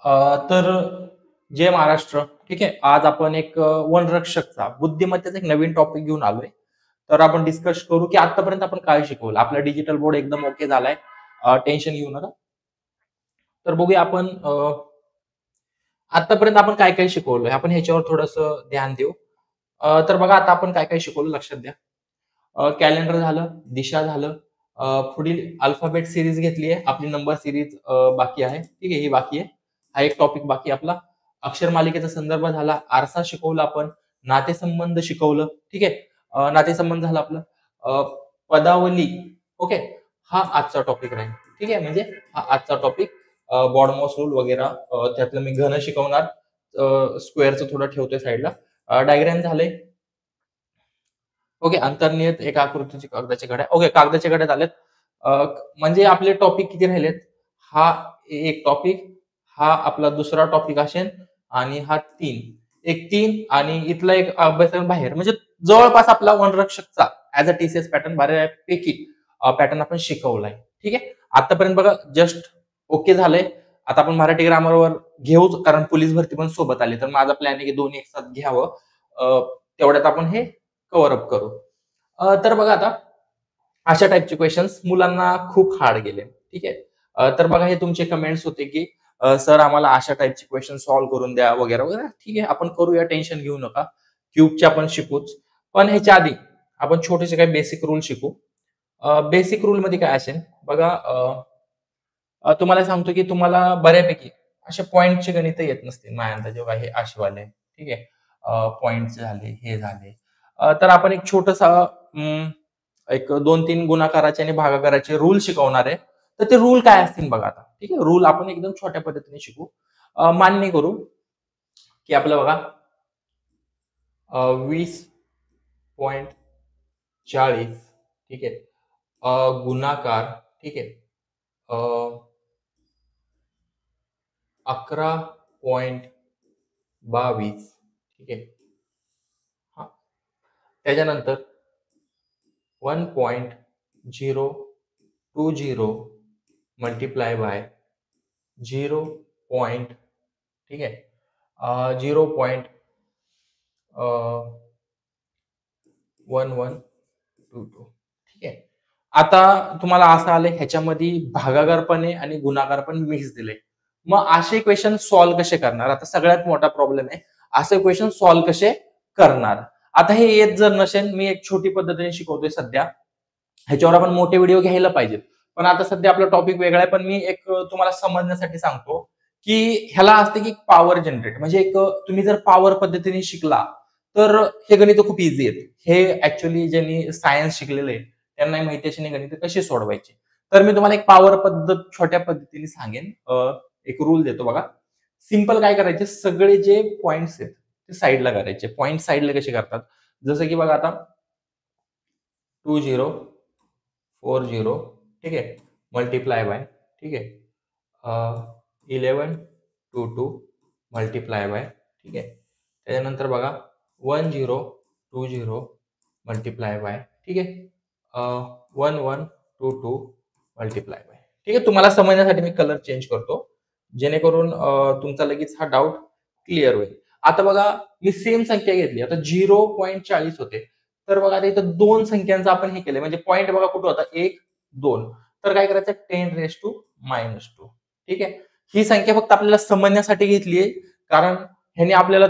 तर जय महाराष्ट्र. ठीक आहे. आज आपण एक वनरक्षकचा बुद्धिमत्तेचा एक नवीन टॉपिक घेऊन आलोय. तर आपण डिस्कस करू की आतापर्यंत आपण काय शिकवलं. आपला डिजिटल बोर्ड एकदम ओके झालाय. टेन्शन घेऊ नका. तर बघूया आपण आतापर्यंत आपण काय काय शिकवलंय. आपण ह्याच्यावर थोडंसं ध्यान देऊ. तर बघा आता आपण काय काय शिकवलं लक्षात द्या. कॅलेंडर झालं, दिशा झालं. पुढील अल्फाबेट सीरीज घेतली आहे. आपली नंबर सीरीज बाकी आहे. ठीक आहे, ही बाकी आहे. हा एक टॉपिक बाकी आहे आपला. अक्षर मालिकेचा संदर्भ झाला, आरसा शिकवला आपण, नातेसंबंध शिकवलं. ठीक आहे. नातेसंबंध झालं आपलं. अ, पदावली. ओके. हा आजचा टॉपिक राहील. ठीक आहे, म्हणजे हा आजचा टॉपिक. बॉडमॉस रूल वगैरे त्यातलं मी घन शिकवणार. स्क्वेअरचं थोडं ठेवतोय साईडला. डायग्राम झाले. ओके. अंतर्निहित एका आकृतीची कागदाच्या घड्या. ओके. कागदाच्या घड्या झाल्यात. अ, म्हणजे आपले टॉपिक किती राहिलेत? हा एक टॉपिक, हा आपला दुसरा टॉपिक असेल आणि हा 3. एक 3 आणि इथला एक अभ्यास बाहेर. म्हणजे जवळपास आपला वनरक्षकचा ॲज अ टीसीएस पॅटर्न बऱ्यापैकी पॅटर्न आपण शिकवलाय. ठीक आहे. आतापर्यंत बघा जस्ट ओके झालंय. आता आपण मराठी ग्रामरवर घेऊच कारण पोलीस भरती पण सोबत आली. तर माझा प्लॅन आहे की दोन्ही एक साथ घ्यावं. तेवढ्यात आपण हे कव्हर अप करू. तर बघा आता अशा टाइपचे क्वेश्चन्स मुलांना खूप हार्ड गेले. ठीक आहे. तर बघा हे तुमचे कमेंट्स होते की सर आम्हाला अशा टाइपचे क्वेश्चन सॉल्व्ह करून द्या वगैरे वगैरे. ठीक आहे, आपण करूया, टेन्शन घेऊ नका. क्यूबचे आपण शिकूच. पण ह्याच्या आधी आपण छोटेसे काही बेसिक रूल शिकू. बेसिक रूल मध्ये काय असेल बघा. तुम्हाला सांगतो की तुम्हाला बऱ्यापैकी असे पॉइंटचे गणित येत नसतील माझ्या अंदाजे बघा हे असेवाले. ठीक आहे. पॉइंट्स झाले, हे झाले. तर आपण एक छोटसा एक 2-3 गुणाकाराचे आणि भागाकाराचे रूल शिकवणार आहे. तर ते रूल काय असतील बघा आता. ठीक आहे. रूल आपण एकदम छोट्या पद्धतीने शिकू. मान्य करू की आपलं बघा 20.40. ठीक आहे. गुणाकार. ठीक आहे. 11.22. ठीक आहे. हा. त्याच्यानंतर 1.020 मल्टिप्लाय बाय 0. ठीक आहे. 0.1122. ठीक आहे. आता तुम्हाला असं आलंय ह्याच्यामध्ये भागाकार पण आहे आणि गुणाकार पण मिक्स दिले. मग असे क्वेश्चन सॉल्व्ह कसे करणार? आता सगळ्यात मोठा प्रॉब्लेम आहे. असे क्वेश्चन सॉल्व्ह कसे करणार? आता हे येत जर नसेल, मी एक छोटी पद्धतीने शिकवतोय सध्या. ह्याच्यावर आपण मोठे व्हिडिओ घ्यायला पाहिजेत. पण आता सध्या आपला टॉपिक वेगळा आहे. पण मी एक तुम्हाला समजण्यासाठी सांगतो, की ह्याला असते की पॉवर जनरेट म्हणजे एक तुम्ही जर पॉवर पद्धतीने शिकला, तर हे गणित खूप इझी आहेत. हे ऍक्च्युअली ज्यांनी सायन्स शिकलेलं आहे त्यांना माहिती अशी गणित कशी सोडवायची. तर मी तुम्हाला एक पॉवर पद्धत छोट्या पद्धतीने सांगेन. एक रूल देतो बघा. सिंपल काय करायचे, सगळे जे पॉइंट्स आहेत ते साईडला करायचे. पॉइंट साईडला कसे करतात, जसं की बघा आता 2040. ठीक आहे. Multiply by. ठीक आहे. 1122 मल्टिप्लाय बाय. ठीक आहे. त्याच्यानंतर बघा 1020 मल्टिप्लाय बाय. ठीक आहे. 1122 मल्टिप्लाय बाय. ठीक आहे. तुम्हाला समजण्यासाठी मी कलर चेंज करतो, जेणेकरून तुमचा लगेच हा डाऊट क्लिअर होईल. आता बघा मी सेम संख्या घेतली. आता 0.40 होते. तर बघा आता इथं 2 संख्यांचं आपण हे केलंय. म्हणजे पॉइंट बघा कुठं होता? 1, 2. तर काय करायचं 10⁻². ठीक आहे. ही संख्या फक्त आपल्याला समजण्यासाठी घेतली आहे. कारण ह्याने आपल्याला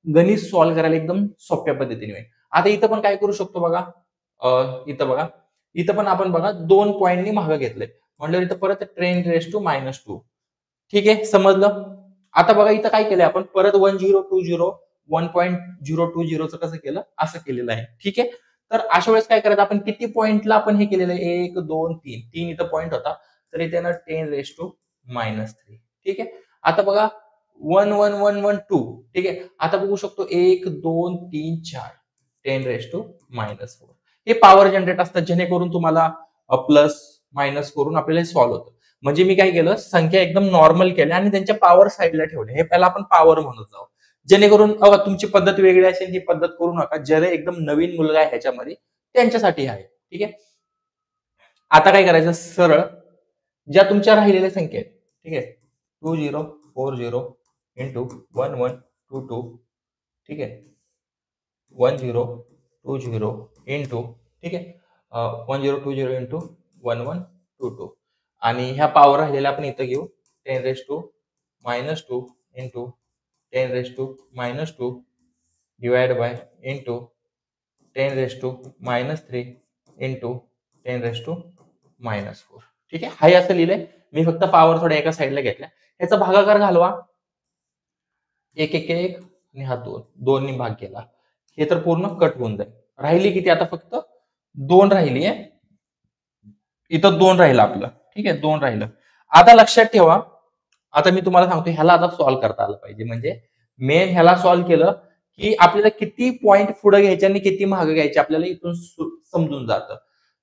गणित सॉल्व्ह करायला एकदम सोप्या पद्धतीने होईल. आता इथं पण काय करू शकतो बघा. इथं बघा. इथं पण आपण बघा 2 पॉइंटनी मागं घेतलंय. म्हटल्यावर इथं परत 10⁻². ठीक आहे. समजलं? आता बघा इथं काय केलंय आपण परत 1020 1.020 कसं केलं? असं केलेलं आहे. ठीक आहे. तर अशा वेळेस काय करायचं आपण किती पॉइंटला आपण हे केलेलं आहे? 1, 2, 3. 3 इथं पॉइंट होता. तर इथे ना 10⁻³ ठीक आहे. आता बघा 11112. ठीक आहे. आता बघू शकतो 1, 2, 3, 4. 10⁻⁻4. हे पॉवर जनरेट असतात जेणेकरून तुम्हाला प्लस मायनस करून आपल्याला हे सॉल्व्ह होतं. म्हणजे मी काय केलं संख्या एकदम नॉर्मल केल्या आणि त्यांच्या पॉवर साईडला ठेवल्या. हे पहिला आपण पॉवर म्हणत जाऊ. जेणेकरून तुमची पद्धत वेगळी असेल ही पद्धत करू नका. ज्याला एकदम नवीन मुलगा आहे ह्याच्यामध्ये त्यांच्यासाठी आहे. ठीक आहे. आता काय करायचं सरळ ज्या तुमच्या राहिलेल्या संख्या आहेत. ठीक आहे. 20 40 इंटू 1122, ठीक है, 1020 इंटू, ठीक आहे, 1020 इंटू 1122 आणि ह्या पॉवर राहिलेल्या आपण इथं घेऊ 10⁻² into 10⁻² divide by into 10⁻³ into 10⁻⁻4. ठीक आहे, हाही असं लिहिलंय. मी फक्त पॉवर थोड्या एका साईडला घेतल्या. ह्याचा भागाकार घालवा, 1 1 1 आणि हा 2 2 ने भाग केला, हे तर पूर्ण कट होऊन जाईल. राहिली किती आता? फक्त 2 राहिली आहे. इथं 2 राहिलं आपलं, ठीक आहे, 2 राहिलं. आता लक्षात ठेवा, आता मी तुम्हाला सांगतो ह्याला आता सॉल्व्ह करता आलं पाहिजे. म्हणजे मेन ह्याला सॉल्व्ह केलं की आपल्याला किती पॉइंट पुढे घ्यायचे आणि किती मागे घ्यायचे आपल्याला इथून समजून जातं.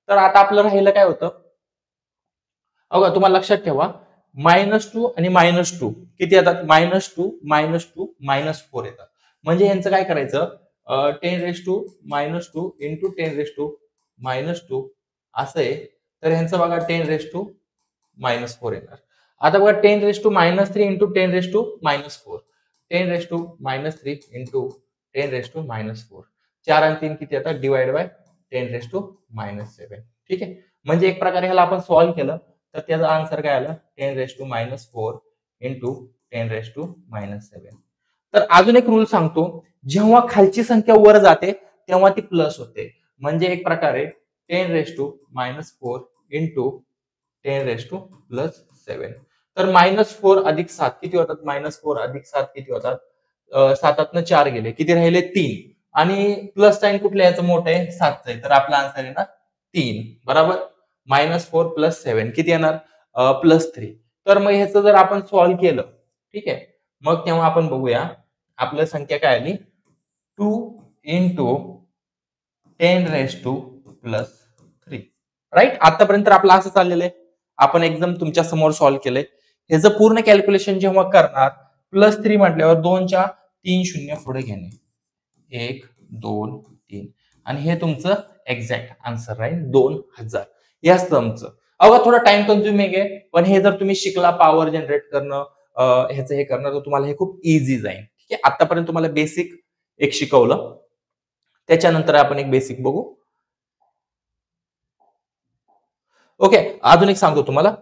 तर आता आपलं राहिलं काय होतं? अगं तुम्हाला लक्षात ठेवा, -2 आणि -2 किती येतात? -2 -2 -4 येतात. म्हणजे यांचं काय करायचं? 10⁻² इंटू 10⁻² असं आहे. तर ह्यांचं बघा 10⁻⁻4 येणार. आता बघा 10⁻³ इंटू 10⁻⁻4, 10⁻³ इंटू 10⁻⁻4, 4 आणि 3 किती येतात? Divide by 10⁻⁻7. ठीक आहे, म्हणजे एक प्रकारे ह्याला आपण सॉल्व्ह केलं तर त्याचा आन्सर काय आलं? 10⁻⁻4 इंटू 10⁻⁻7. तर अजून एक रूल सांगतो, जेव्हा खालची संख्या वर जाते तेव्हा ती प्लस होते. म्हणजे एक प्रकारे 10⁻⁻4 इंटू 10⁻+7. तर -4 अधिक 7 किती होतात? -4 अधिक 7 किती होतात? 7तनं 4 गेले, किती राहिले? 3. आणि प्लस साइन कुठल्या याचं मोठं आहे? 7चं आहे. तर आपला आन्सर येणार 3. बरोबर. -4 + 7 किती येणार? +3. तर मग ह्याचं जर आपण सॉल्व्ह केलं, ठीक आहे, मग तेव्हा आपण बघूया आपलं संख्या काय आली? 2 इंटू 10⁻+3. राईट. आतापर्यंत आपलं असं चाललेलं आहे. आपण एकदम तुमच्या समोर सॉल्व्ह केलंय. ह्याचं पूर्ण कॅल्क्युलेशन जेव्हा करणार, +3 म्हटल्यावर 2च्या 3 शून्य पुढे घेणे, 1 2 3 आणि हे तुमचं एक्झॅक्ट आन्सर राहील 2000. हे असतं आमचं. अगं थोडं टाइम कन्झ्युमिंग आहे, पण हे जर तुम्ही शिकला पॉवर जनरेट करणं, ह्याचं हे करणं, तर तुम्हाला हे खूप इझी जाईल. ठीक आहे, आतापर्यंत तुम्हाला बेसिक एक शिकवलं, त्याच्यानंतर आपण एक बेसिक बघू. ओके, अजून एक सांगतो तुम्हाला,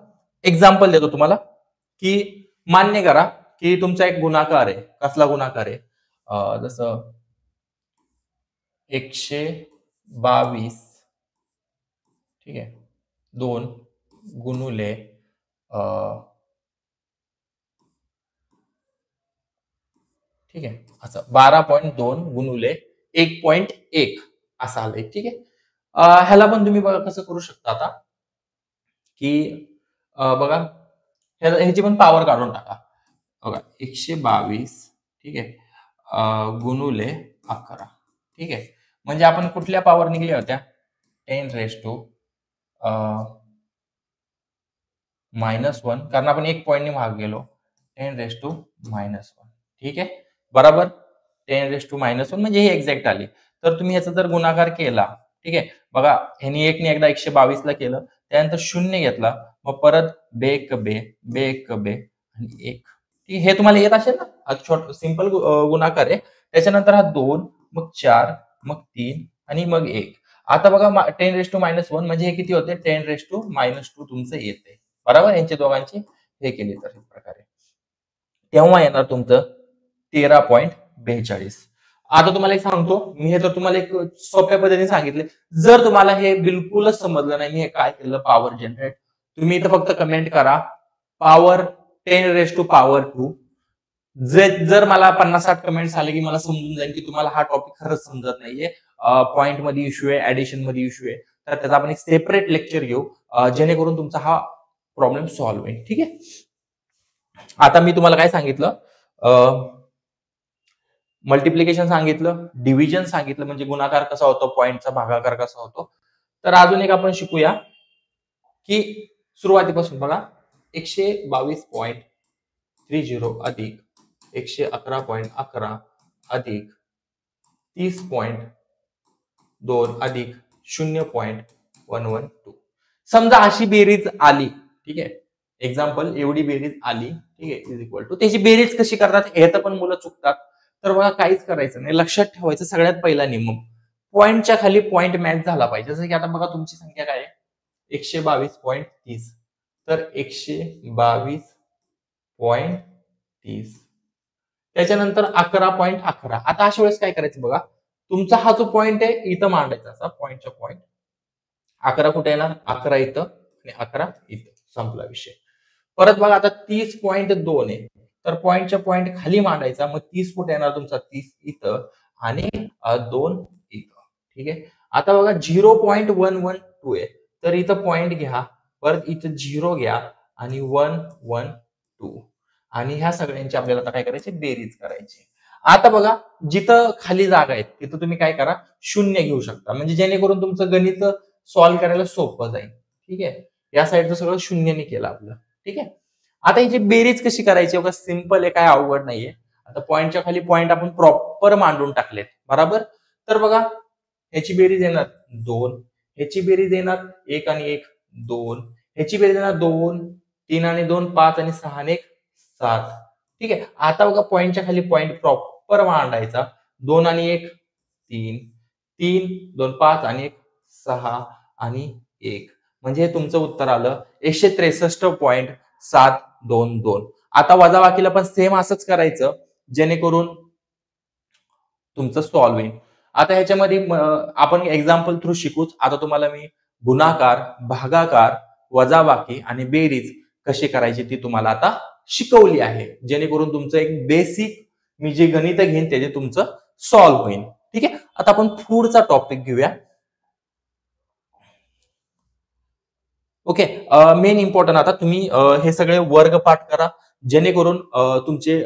एक्झाम्पल देतो तुम्हाला, की मान्य करा की तुमचा एक गुणाकार आहे. कसला गुणाकार आहे? जसं 122, ठीक आहे, 2 गुणुले ठीक आहे, असं 12.2 गुणुले 1.1 असं आलंय. ठीक आहे, ह्याला पण तुम्ही बघा कसं करू शकता आता, की बघा ह्याची पण पॉवर काढून टाका. बघा 122, ठीक आहे, गुणुले 11, ठीक आहे, म्हणजे आपण कुठल्या पॉवर निघल्या होत्या? 10⁻⁻1, कारण आपण 1 पॉईंटने भाग गेलो, 10⁻⁻1. ठीक आहे, बरोबर. 10⁻⁻1 म्हणजे ही एक्झॅक्ट आली. तर तुम्ही ह्याचा जर गुणाकार केला, ठीक आहे, बघा ह्यानी 1 ने एकदा 122 ला केलं, त्यानंतर 0 घेतला, मग परत बे बे आणि 1. हे तुम्हाला येत असेल ना, छोट सिंपल गुणाकार आहे. त्याच्यानंतर हा 2, मग 4, मग 3 आणि मग 1. आता बघा 10⁻⁻1 म्हणजे हे किती होते? 10⁻2 तुमचं येते. बरोबर, यांची दोघांची हे केली तर एक प्रकारे तेव्हा येणार तुमचं 13.42. आता तुम्हाला एक सांगतो, मी हे तर तुम्हाला एक सोप्या पद्धतीने सांगितले. जर तुम्हाला हे बिलकुलच समजलं नाही मी हे काय केलं पॉवर जनरेट, तुम्ही इथं फक्त कमेंट करा पॉवर 10⁻². जर मला 50-60 कमेंट्स आले की मला समजून जाईल की तुम्हाला हा टॉपिक खरंच समजत नाहीये, पॉइंट मध्ये इश्यू आहे, ऍडिशन मध्ये इश्यू आहे. तर त्याचा आपण एक सेपरेट लेक्चर घेऊ, जेणेकरून तुमचा हा प्रॉब्लेम सॉल्व्ह होईल. ठीक आहे, आता मी तुम्हाला काय सांगितलं? मल्टिप्लिकेशन सांगितलं, डिव्हिजन सांगितलं, म्हणजे गुणाकार कसा होतो, पॉइंटचा भागाकार कसा होतो. तर अजून एक आपण शिकूया, की सुरुवातीपासून बघा 122.30 अधिक 111.11 अधिक 30.2 अधिक 0.112. समजा अशी बेरीज आली, ठीक आहे, एक्झाम्पल एवढी बेरीज आली, ठीक आहे, इज इक्वल टू त्याची बेरीज कशी करतात हे तर पण मुलं चुकतात. तर बघा काहीच करायचं नाही, लक्षात ठेवायचं सगळ्यात पहिला नियम, पॉईंटच्या खाली पॉईंट मॅच झाला पाहिजे. जसं की आता बघा तुमची संख्या काय आहे, 122.30. तर 122.30 त्याच्यानंतर 11.11. आता अशा वेळेस काय करायचं बघा, तुमचा हा जो पॉईंट आहे इथं मांडायचा, असा पॉईंटच्या पॉईंट 11 कुठे येणार, 11 इथं आणि 11 इथं, संपला विषय. परत बघा आता 30.2 आहे, तर पॉईंटच्या पॉईंट खाली मांडायचा, मग 30 कुठे येणार तुमचा, 30 इथं आणि 2 इथं. ठीक आहे. आता बघा 0.112 आहे, तर इथं पॉईंट घ्या, परत इथं 0 घ्या आणि 112 आणि ह्या सगळ्यांची आपल्याला आता काय करायची, बेरीज करायची. आता बघा जिथं खाली जागा आहे तिथं तुम्ही काय करा, शून्य घेऊ शकता, म्हणजे जेणेकरून तुमचं गणित सॉल्व्ह करायला सोपं जाईल. ठीक आहे. या साईडचं सगळं शून्यने केलं आपलं. ठीक आहे. आता याची बेरीज कशी करायची बघा, सिंपल आहे, काय अवघड नाहीये. आता पॉईंटच्या खाली पॉईंट आपण प्रॉपर मांडून टाकलेत, बरोबर. तर बघा ह्याची बेरीज येणार 2, ह्याची बेरीज येणार 1 आणि 1 2, ह्याची बेरीज येणार 2, 3 आणि 2 5 आणि 6 आणि 1 7. ठीक आहे. आता बघा पॉईंटच्या खाली पॉईंट प्रॉपर मांडायचा, 2 आणि 1 3, 3 2 5 आणि 1 6 आणि 1, म्हणजे हे तुमचं उत्तर आलं 163.722. आता वजाबाकीला पण सेम असंच करायचं, जेणेकरून तुमचं सॉल्व्ह होईल. आता ह्याच्यामध्ये आपण एक्झाम्पल थ्रू शिकूच. आता तुम्हाला मी गुणाकार, भागाकार, वजाबाकी आणि बेरीज कशी करायची ती तुम्हाला आता शिकवली आहे, जेणेकरून तुमचं एक बेसिक मी जे गणित घेईन त्याचे तुमचं सॉल्व्ह होईल. ठीक आहे. आता आपण पुढचा टॉपिक घेऊया. ओके. मेन इम्पॉर्टंट, आता तुम्ही हे सगळे वर्ग पाठ करा, जेणेकरून तुमचे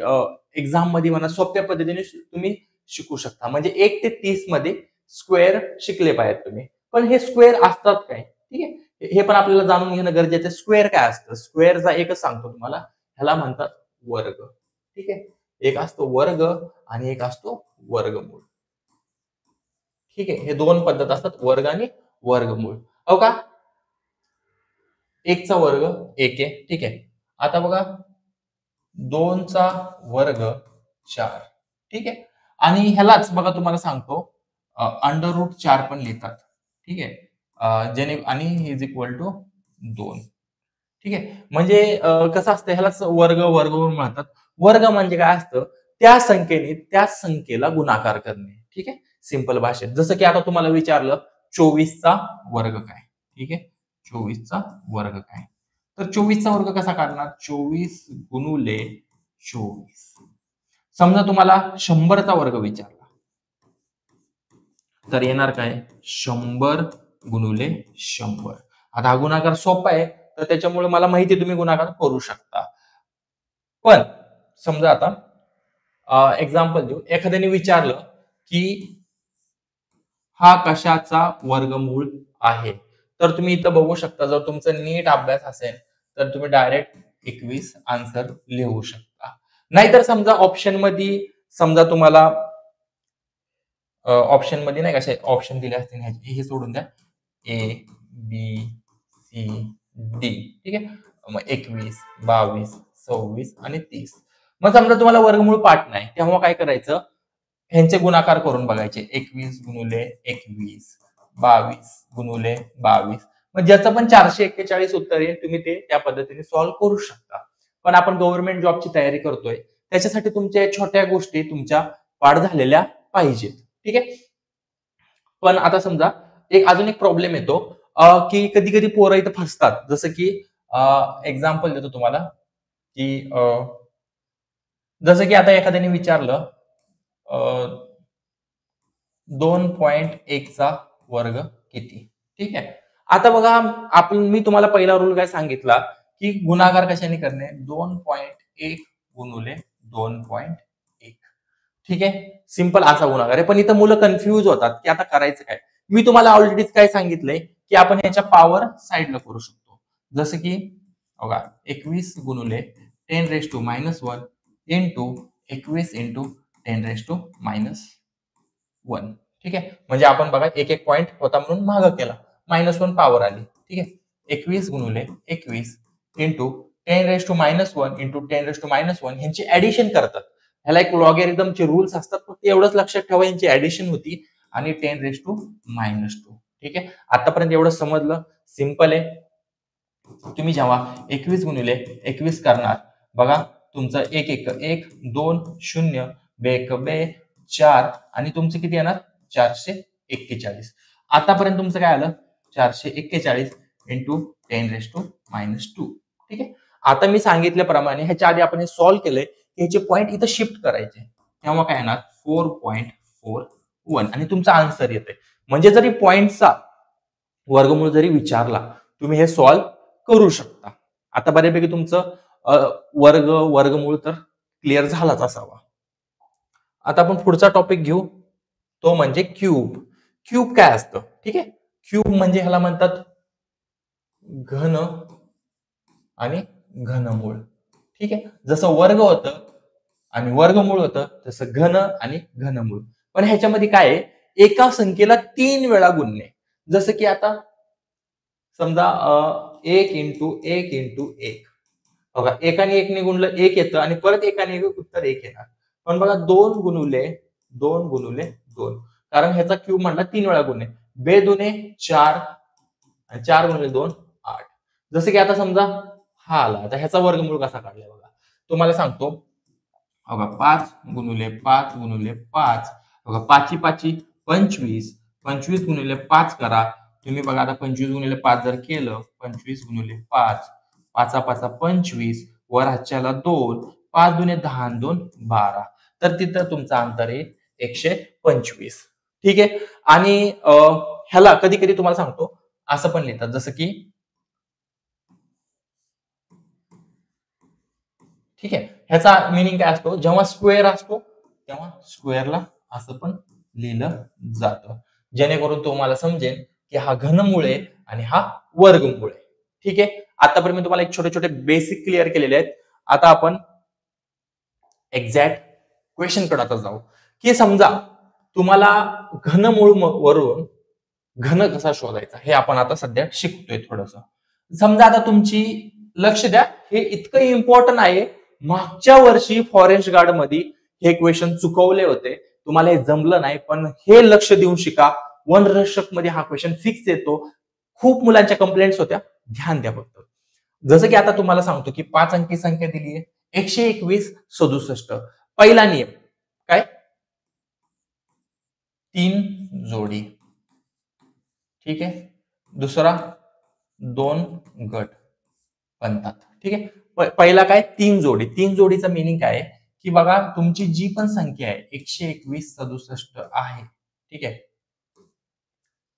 एक्झाम मध्ये म्हणा सोप्या पद्धतीने तुम्ही शिकू शकता. म्हणजे 1 ते 30 मध्ये स्क्वेअर शिकले पाहिजेत तुम्ही. पण हे स्क्वेअर असतात काय, ठीक आहे, हे पण आपल्याला जाणून घेणं गरजेचं आहे. स्क्वेअर काय असतं, स्क्वेअरचा एकच सांगतो तुम्हाला, ह्याला म्हणतात वर्ग. ठीक आहे. एक असतो वर्ग आणि एक असतो वर्गमूळ. ठीक आहे. हे दोन पद्धत असतात, वर्ग आणि वर्गमूळ. हो का. 1 चा वर्ग 1 आहे. ठीक आहे. आता बघा 2 चा वर्ग 4. ठीक आहे. आणि ह्यालाच बघा तुम्हाला सांगतो √4 पण लिहितात. ठीक आहे. जेणे आणि इज इक्वल टू 2. ठीक आहे. म्हणजे कसं असतं, ह्यालाच वर्ग वर्गमूळ म्हणतात. वर्ग म्हणजे काय असतं, त्या संख्येने त्या संख्येला गुणाकार करणे. ठीक आहे. सिंपल भाषेत, जसं की आता तुम्हाला विचारलं 24 चा वर्ग काय. ठीक आहे. 24 चा वर्ग काय, तर 24 चा वर्ग कसा काढणार, 24 गुणुले 24. समजा तुम्हाला 100 चा वर्ग विचारला, तर येणार काय, 100 गुणुले 100. आता हा गुणाकार सोपा आहे, तर त्याच्यामुळे मला माहिती आहे तुम्ही गुणाकार करू शकता. पण समजा आता एक्झाम्पल देऊ, एखाद्याने विचारलं की हा कशाचा वर्गमूळ आहे, तर तुम्ही इथं बघू शकता, जर तुमचा नीट अभ्यास असेल तर तुम्ही डायरेक्ट 21 आन्सर लिहू शकता. नाहीतर समजा ऑप्शन मध्ये, समजा तुम्हाला ऑप्शन मध्ये नाही कसे ऑप्शन दिले असतील, हे सोडून द्या, ए बी सी डी. ठीक आहे. मग 21 22 26 आणि 30. मग समजा तुम्हाला वर्गमूळ पाठ नाही, तेव्हा काय करायचं, ह्यांचे गुणाकार करून बघायचे, 21 गुणुले 21, 22 गुणुले 22. मग ज्याचं पण 441 उत्तर येईल, तुम्ही ते त्या पद्धतीने सॉल्व्ह करू शकता. पण आपण गव्हर्नमेंट जॉबची तयारी करतोय, त्याच्यासाठी तुमच्या छोट्या गोष्टी तुमच्या पाठ झालेल्या पाहिजेत. ठीक आहे. पण आता समजा अजून एक प्रॉब्लेम येतो, की कधी कधी पोरं इथं फसतात. जसं की एक्झाम्पल देतो तुम्हाला, की जसं की आता एखाद्याने विचारलं 2.1 चा वर्ग किती. ठीक आहे. आता बघा मी तुम्हाला पहिला रूल काय सांगितला, की गुणाकार कशाने करणे, 2.1 गुणुले 2.1. ठीक आहे. सिंपल असा गुणाकार आहे. पण इथं मुलं कन्फ्यूज होतात की आता करायचं काय. मी तुम्हाला ऑलरेडीच काय सांगितलंय, की आपण याच्या पॉवर साईडला करू शकतो. जसं की बघा 21 गुणुले 10⁻⁻1 इंटू 21 इंटू 10⁻⁻1. ठीक आहे. म्हणजे आपण बघा एक एक पॉईंट होता म्हणून महाग केला, -1 पॉवर आली. ठीक आहे. 21 गुणुले 21 इंटू 10⁻⁻1 इंटू 10⁻⁻1 ह्यांची ऍडिशन करतात. ह्याला एक लॉगॅरिथमचे रूल्स असतात, फक्त एवढंच लक्षात ठेवा, यांची ऍडिशन होती आणि 10⁻². ठीक आहे, आतापर्यंत एवढं समजलं, सिंपल आहे. तुम्ही जेव्हा 21 गुणिले 21 करणार बघा, तुमचं 1 1 1 2 0 बेक बे 4 आणि तुमचं किती येणार 441. आतापर्यंत तुमचं काय आलं 441 इंटू 10⁻². ठीक आहे, आता मी सांगितल्याप्रमाणे ह्याच्या आधी आपण हे सॉल्व्ह केलंय, ह्याचे पॉईंट इथं शिफ्ट करायचे, तेव्हा काय येणार 4.41 आणि तुमचा आन्सर येते. म्हणजे जरी पॉईंटचा वर्गमूळ जरी विचारला, तुम्ही हे सॉल्व्ह करू शकता. आता बऱ्यापैकी तुमचं वर्गमूळ तर क्लिअर झालाच असावा. आता आपण पुढचा टॉपिक घेऊ, तो म्हणजे क्यूब. क्यूब काय असतं? ठीक आहे, क्यूब म्हणजे ह्याला म्हणतात घन आणि घनमूळ. ठीक आहे, जसं वर्ग होतं आणि वर्गमूळ होतं तसं घन आणि घनमूळ. पण ह्याच्यामध्ये काय आहे, एका संख्येला 3 वेळा गुणणे. जसं की आता समजा 1 इंटू 1 इंटू 1, बघा एकाने 1 ने गुणलं 1 येतं आणि परत एकाने उत्तर 1 येणार. पण बघा 2 गुणुले 2, कारण ह्याचा क्यूब म्हणला 3 वेळा गुणणे. 2 दुने 4 आणि 4 गुणिले 2 8. जसं की आता समजा हा आला, आता ह्याचा वर्गमूळ कसा काढला बघा, तुम्हाला सांगतो. बघा 5 गुणिले 5 गुणिले 5, बघा 5 5 25, 25 गुणिले 5 करा तुम्ही. बघा आता 25 गुणिले 5 जर केलं, 25 गुणिले 5, 5 5 25, वर हातच्याला 2, 5 दुने 10 आणि 2 12, तर तिथं तुमचं अंतर आहे 125. ठीक आहे, आणि ह्याला कधी कधी तुम्हाला सांगतो असं पण लिहितात, जसं की ठीक आहे, ह्याचा मिनिंग काय असतो, जेव्हा स्क्वेअर असतो तेव्हा स्क्वेअरला असं पण लिहिलं जातं, जेणेकरून तुम्हाला समजेल की हा घनमूळ आहे आणि हा वर्गमूळ आहे. ठीक आहे, आतापर्यंत मी तुम्हाला एक छोटे छोटे बेसिक क्लिअर केलेले आहेत. आता आपण एक्झॅक्ट क्वेश्चन कडे आता जाऊ, की समजा तुम्हाला घनमूळ वरून घन कसा शोधायचा हे आपण आता सध्या शिकतोय थोडस. समजा आता तुमची लक्ष द्या, हे इतकं इम्पॉर्टंट आहे, मागच्या वर्षी फॉरेस्ट गार्ड मध्ये हे क्वेश्चन चुकवले होते, तुम्हाला हे जमलं नाही, पण हे लक्ष देऊन शिका. वनरक्षक मध्ये हा क्वेश्चन फिक्स येतो, खूप मुलांच्या कंप्लेंट्स होत्या, ध्यान द्या फक्त. जसं की आता तुम्हाला सांगतो की 5 अंकी संख्या दिली आहे 121 67. पहिला नियम काय, 3 जोडी. ठीक आहे, दुसरा 2 गट बनतात. ठीक आहे, पहिला काय 3 जोडी. 3 जोडीचा मिनिंग काय आहे, की बघा तुमची जी पण संख्या आहे 121 67 आहे, ठीक आहे,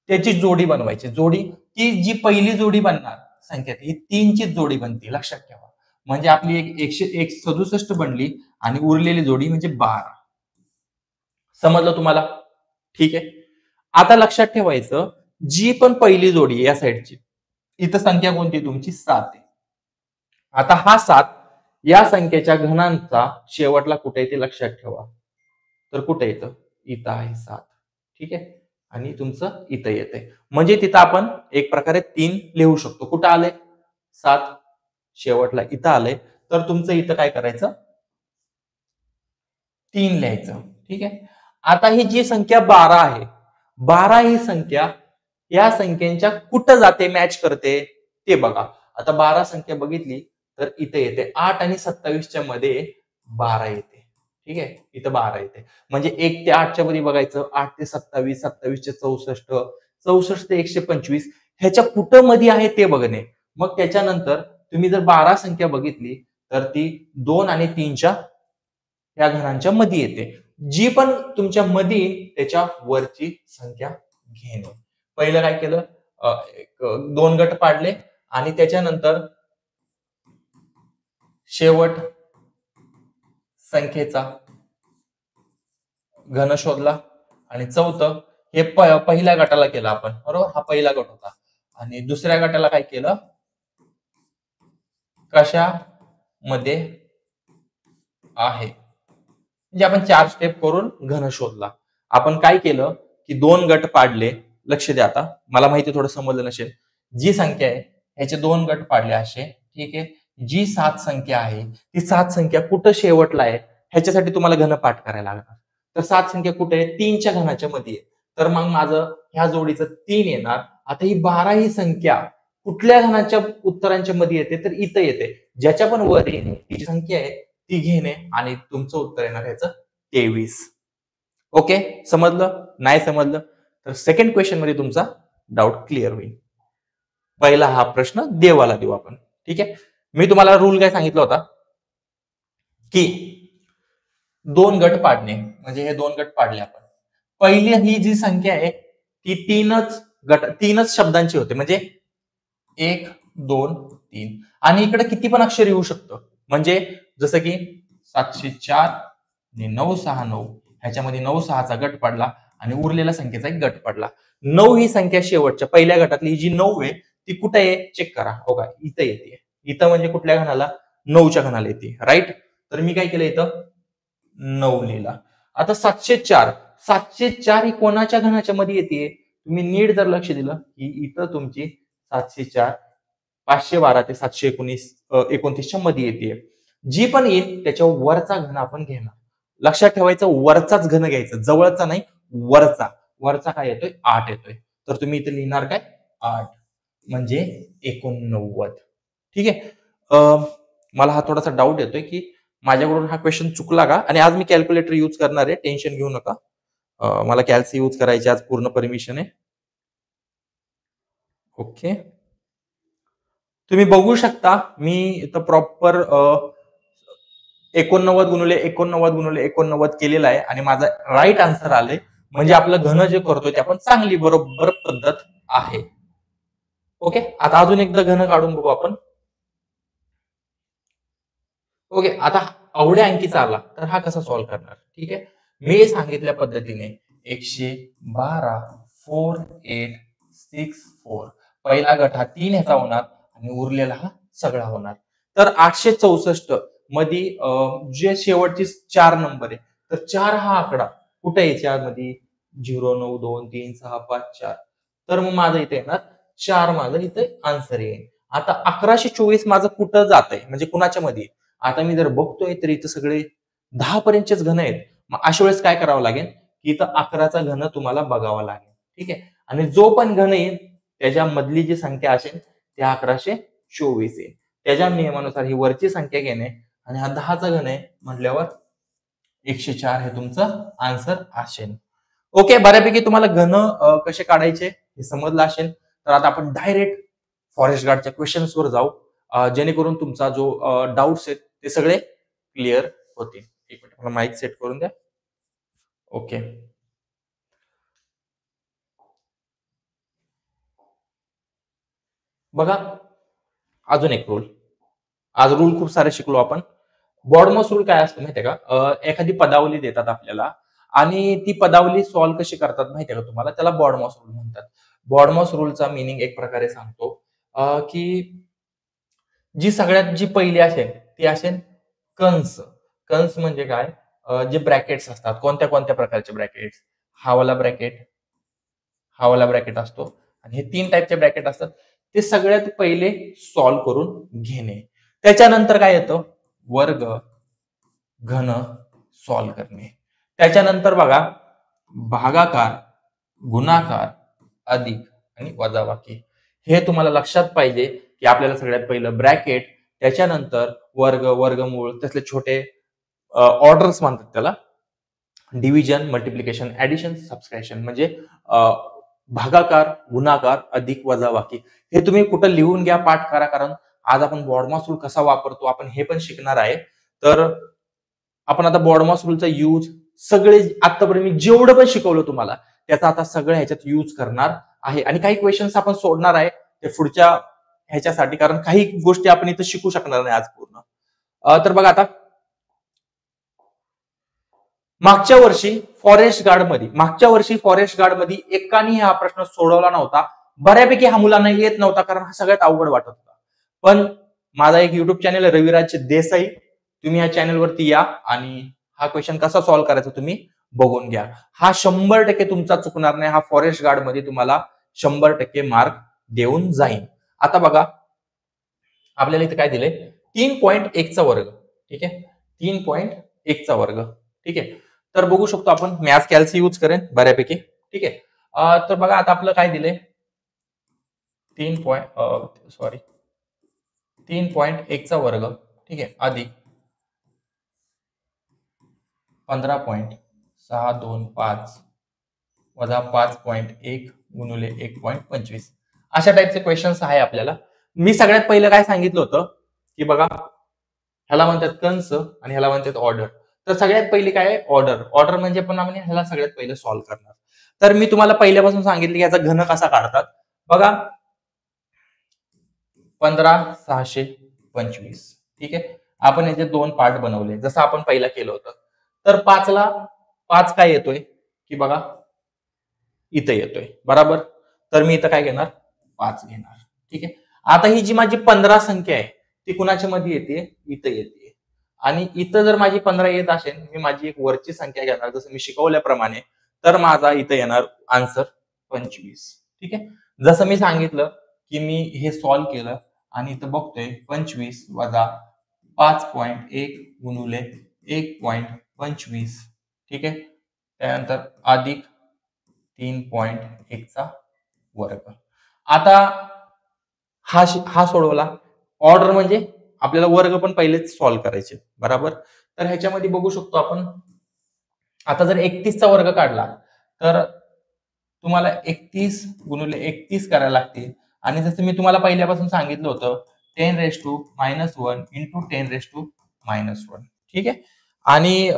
त्याची जोडी बनवायची. जोडी ती जी पहिली जोडी बनणार संख्या ही 3 ची जोडी बनते, लक्षात ठेवा. म्हणजे आपली एक 167 बनली आणि उरलेली जोडी म्हणजे 12. समजलं तुम्हाला? ठीक आहे, आता लक्षात ठेवायचं, जी पण पहिली जोडी या साईडची, इथं संख्या कोणती तुमची 7 आहे. आता हा 7 या संख्येच्या घनांचा शेवटला कुठे येते लक्षात ठेवा, तर कुठे येतं, इथं आहे 7. ठीक आहे, आणि तुमचं इथं येते, म्हणजे तिथं आपण एक प्रकारे 3 लिहू शकतो. कुठं आलंय 7, शेवटला इथं आलंय, तर तुमचं इथं काय करायचं 3 लिहायचं. ठीक आहे, आता ही जी संख्या 12 आहे, 12 ही संख्या या संख्येच्या कुठं जाते, मॅच करते ते बघा. आता 12 संख्या बघितली तर इथे येते 8 आणि 27च्या मध्ये 12 येते. ठीक आहे, इथं 12 येते, म्हणजे 1 ते 8च्या मध्ये बघायचं, 8 ते 27, 27 ते 64, 64 ते 125, ह्याच्या कुठं मध्ये आहे ते बघणे. मग त्याच्यानंतर तुम्ही जर 12 संख्या बघितली तर ती 2 आणि 3च्या या घनांच्या मध्ये येते. जी पण तुमच्या मध्ये त्याच्या वरची संख्या घेणे. पहिलं काय केलं, 2 गट पाडले आणि त्याच्यानंतर शेवट संख्येचा घन शोधला आणि चौथं हे पहिल्या गटाला केलं आपण, बरोबर, हा पहिला गट होता. आणि दुसऱ्या गटाला काय केलं, कशामध्ये आहे, म्हणजे आपण 4 स्टेप करून घन शोधला. आपण काय केलं की 2 गट पाडले, लक्ष द्या, आता मला माहिती थोडं समजलं नसेल, जी संख्या आहे ह्याचे 2 गट पाडले असे, ठीक आहे, जी 7 संख्या आहे ती 7 संख्या कुठं शेवटला आहे ह्याच्यासाठी तुम्हाला घनपाठ करायला लागणार. तर 7 संख्या कुठे आहे? 3च्या घनाच्या मध्ये आहे. तर मग माझं ह्या जोडीचं 3 येणार. आता ही 12 ही संख्या कुठल्या घनाच्या उत्तरांच्या मध्ये येते? तर इथं येते. ज्याच्या पण वर येईल ती संख्या आहे ती घेणे आणि तुमचं उत्तर येणार ह्याचं 23. ओके, समजलं? नाही समजलं तर सेकंड क्वेश्चन मध्ये तुमचा डाऊट क्लिअर होईल. पहिला हा प्रश्न देवाला देऊ आपण. ठीक आहे, मी तुम्हाला रूल काय सांगितला होता की 2 गट पाडणे, म्हणजे हे 2 गट पाडले आपण. पहिली ही जी संख्या आहे ती 3च शब्दांची होते, म्हणजे 1 2 3 आणि इकडे किती पण अक्षर येऊ शकतं. म्हणजे जसं की 704 आणि 969 ह्याच्यामध्ये 9-6चा गट पडला आणि उरलेल्या संख्येचा एक गट पडला. 9 ही संख्या शेवटच्या पहिल्या गटातली ही जी 9 आहे ती कुठे आहे चेक करा. हो का, इथं येते. इथं म्हणजे कुठल्या घनाला? 9च्या घनाला येते. राईट. तर मी काय केलं इथं 9 लिहिला. आता 704 ही कोणाच्या घनाच्या मध्ये येते? तुम्ही नीट जर लक्ष दिलं की इथं तुमची 704 512 ते 729च्या मध्ये येते. जी पण येईल त्याच्या वरचा घन आपण घेणार. लक्षात ठेवायचं वरचाच घन घ्यायचा, जवळचा नाही, वरचा. वरचा काय येतोय? 8 येतोय. तर तुम्ही इथे लिहिणार काय? 8 म्हणजे 89. ठीक आहे. मला हा थोडासा डाऊट येतोय की माझ्याकडून हा क्वेश्चन चुकला का? आणि आज मी कॅल्क्युलेटर यूज करणार आहे, टेन्शन घेऊ नका. मला कॅल्सी यूज करायची आज पूर्ण परमिशन आहे. ओके, तुम्ही बघू शकता मी इथं प्रॉपर 89 केलेला आहे आणि माझा राईट आन्सर आले. म्हणजे आपलं घन जे करतोय ते आपण चांगली बरोबर पद्धत आहे. ओके, आता अजून एकदा घन काढून बघू आपण. ओके, आता अवढ्या अंकीचा आला तर हा कसा सॉल्व्ह करणार? ठीक आहे, मी सांगितल्या पद्धतीने 112 4 8 6 4 पहिला गट हा 3 ह्याचा होणार आणि उरलेला हा सगळा होणार. तर 864 मध्ये जे शेवटचे 4 नंबर आहे तर 4 हा आकडा कुठे याच्या मध्ये? 0 9 2 3 6 5 4. तर मग माझं इथे येणार 4, माझं इथे आन्सर येईल. आता 1124 माझं कुठं जात आहे, म्हणजे कुणाच्या मध्ये? आता मी जर बघतोय तर इथं सगळे 10 पर्यंतचेच घन आहेत. मग अशा वेळेस काय करावं लागेल की इथं 11चा घन तुम्हाला बघावा लागेल. ठीक आहे, आणि जो पण घन येईल त्याच्या मधली जी संख्या असेल ते 1124 येईल. त्याच्या नियमानुसार ही वरची संख्या घेणे आणि हा 10चा घन आहे म्हटल्यावर 104 हे तुमचं आन्सर असेल. ओके, बऱ्यापैकी तुम्हाला घन कसे काढायचे हे समजलं असेल. तर आता आपण डायरेक्ट फॉरेस्ट गार्डच्या क्वेश्चन्स वर जाऊ, जेणेकरून तुमचा जो डाऊट्स आहेत ते सगळे क्लिअर होतील. एक मिनिट मला माईक सेट करून द्या. ओके, बघा अजून एक रूल. आज रूल खूप सारे शिकलो आपण. बॉडमॉस रूल काय असतो माहितीये का? एखादी पदावली देतात आपल्याला आणि ती पदावली सॉल्व्ह कशी करतात माहितीये का तुम्हाला? त्याला बॉडमॉस रूल म्हणतात. बॉडमॉस रूलचा मिनिंग एक प्रकारे सांगतो की जी सगळ्यात जी पहिली असेल ती असेल कंस. कंस म्हणजे काय? जे ब्रॅकेट्स असतात, कोणत्या कोणत्या प्रकारचे ब्रॅकेट्स? हा वाला ब्रॅकेट असतो आणि हे 3 टाईपचे ब्रॅकेट असतात. ते सगळ्यात पहिले सॉल्व्ह करून घेणे. त्याच्यानंतर काय येतं? वर्ग, घन सॉल्व्ह करणे. त्याच्यानंतर बघा भागाकार, गुणाकार, अधिक आणि वजाबाकी. हे तुम्हाला लक्षात पाहिजे की आपल्याला सगळ्यात पहिलं ब्रॅकेट, त्याच्यानंतर वर्ग, वर्गमूळ, त्यातले छोटे ऑर्डर्स म्हणतात त्याला, डिव्हिजन, मल्टिप्लिकेशन, ऍडिशन, सबस्ट्रॅक्शन, म्हणजे भागाकार, गुणाकार, अधिक, वजाबाकी. हे तुम्ही कुठं लिहून घ्या, पाठ करा, कारण आज आपण बॉडमॉस रूल कसा वापरतो आपण हे पण शिकणार आहे. तर आपण आता बॉडमॉस रूलचा यूज सगळे आतापर्यंत मी जेवढं पण शिकवलं तुम्हाला त्याचा आता सगळं ह्याच्यात यूज करणार आहे. आणि काही क्वेश्चन्स आपण सोडणार आहे ते पुढच्या ह्याच्यासाठी, कारण काही गोष्टी आपण इथं शिकू शकणार नाही आज पूर्ण. तर बघा आता मागच्या वर्षी फॉरेस्ट गार्ड मध्ये एकाने हा प्रश्न सोडवला नव्हता. बऱ्यापैकी हा मुलांना येत नव्हता कारण हा सगळ्यात अवघड वाटत होता. पण माझा एक युट्यूब चॅनल आहे रविराज देसाई, तुम्ही या चॅनलवरती या आणि हा क्वेश्चन कसा सॉल्व्ह करायचा तुम्ही बघून घ्या. हा 100% तुमचा चुकणार नाही. हा फॉरेस्ट गार्ड मध्ये तुम्हाला 100% मार्क देऊन जाईल. आता बघा आपल्याला इथे काय दिलंय 3.1 चा वर्ग. ठीक आहे, 3.1 चा वर्ग. ठीक आहे, तर बघू शकतो आपण मॅथ्स कॅल्सी यूज करेन बऱ्यापैकी. ठीक आहे, तर बघा आता आपलं काय दिलंय 3.1 चा वर्ग. ठीक आहे, अधिक 15.625 वजा 5.1 गुणिले 1.25 अशा टाईपचे क्वेश्चन्स आहे आपल्याला. मी सगळ्यात पहिलं काय सांगितलं होतं की बघा ह्याला म्हणतात कंस आणि ह्याला म्हणतात ऑर्डर. तर सगळ्यात पहिली काय आहे ऑर्डर. ऑर्डर म्हणजे पण आपण ह्याला सगळ्यात पहिलं सॉल्व्ह करणार. तर मी तुम्हाला पहिल्यापासून सांगितलं की याचा घन कसा काढतात. बघा 15,625. ठीक आहे, आपण याचे दोन पार्ट बनवले जसं आपण पहिला केलं होतं. तर 5 काय येतोय की बघा इथं येतोय बरोबर. तर मी इथं काय घेणार 5 घेणार. ठीक आहे, आता ही जी माझी 15 संख्या आहे ती कुणाच्या मध्ये येते इथं येते. आणि इथं जर माझी 15 येत असेल मी माझी एक वरची संख्या घेणार जसं मी शिकवल्याप्रमाणे. तर माझा इथं येणार आन्सर 25. ठीक आहे, जसं मी सांगितलं की मी हे सॉल्व्ह केलं आणि इथं बघतोय 25 वजा 5.1 गुणिले 1.25. ठीक आहे, त्यानंतर अधिक 3.1 चा वर्ग. आता हा सोडवला. ऑर्डर म्हणजे आपल्याला वर्ग पण पहिलेच सॉल्व्ह करायचे बरोबर. तर ह्याच्यामध्ये बघू शकतो आपण आता जर 31 चा वर्ग काढला तर तुम्हाला 31 गुणिले 31 करायला लागतील. आणि जसं मी तुम्हाला पहिल्यापासून सांगितलं होतं 10⁻⁻1 इंटू 10⁻⁻1. ठीक आहे, आणि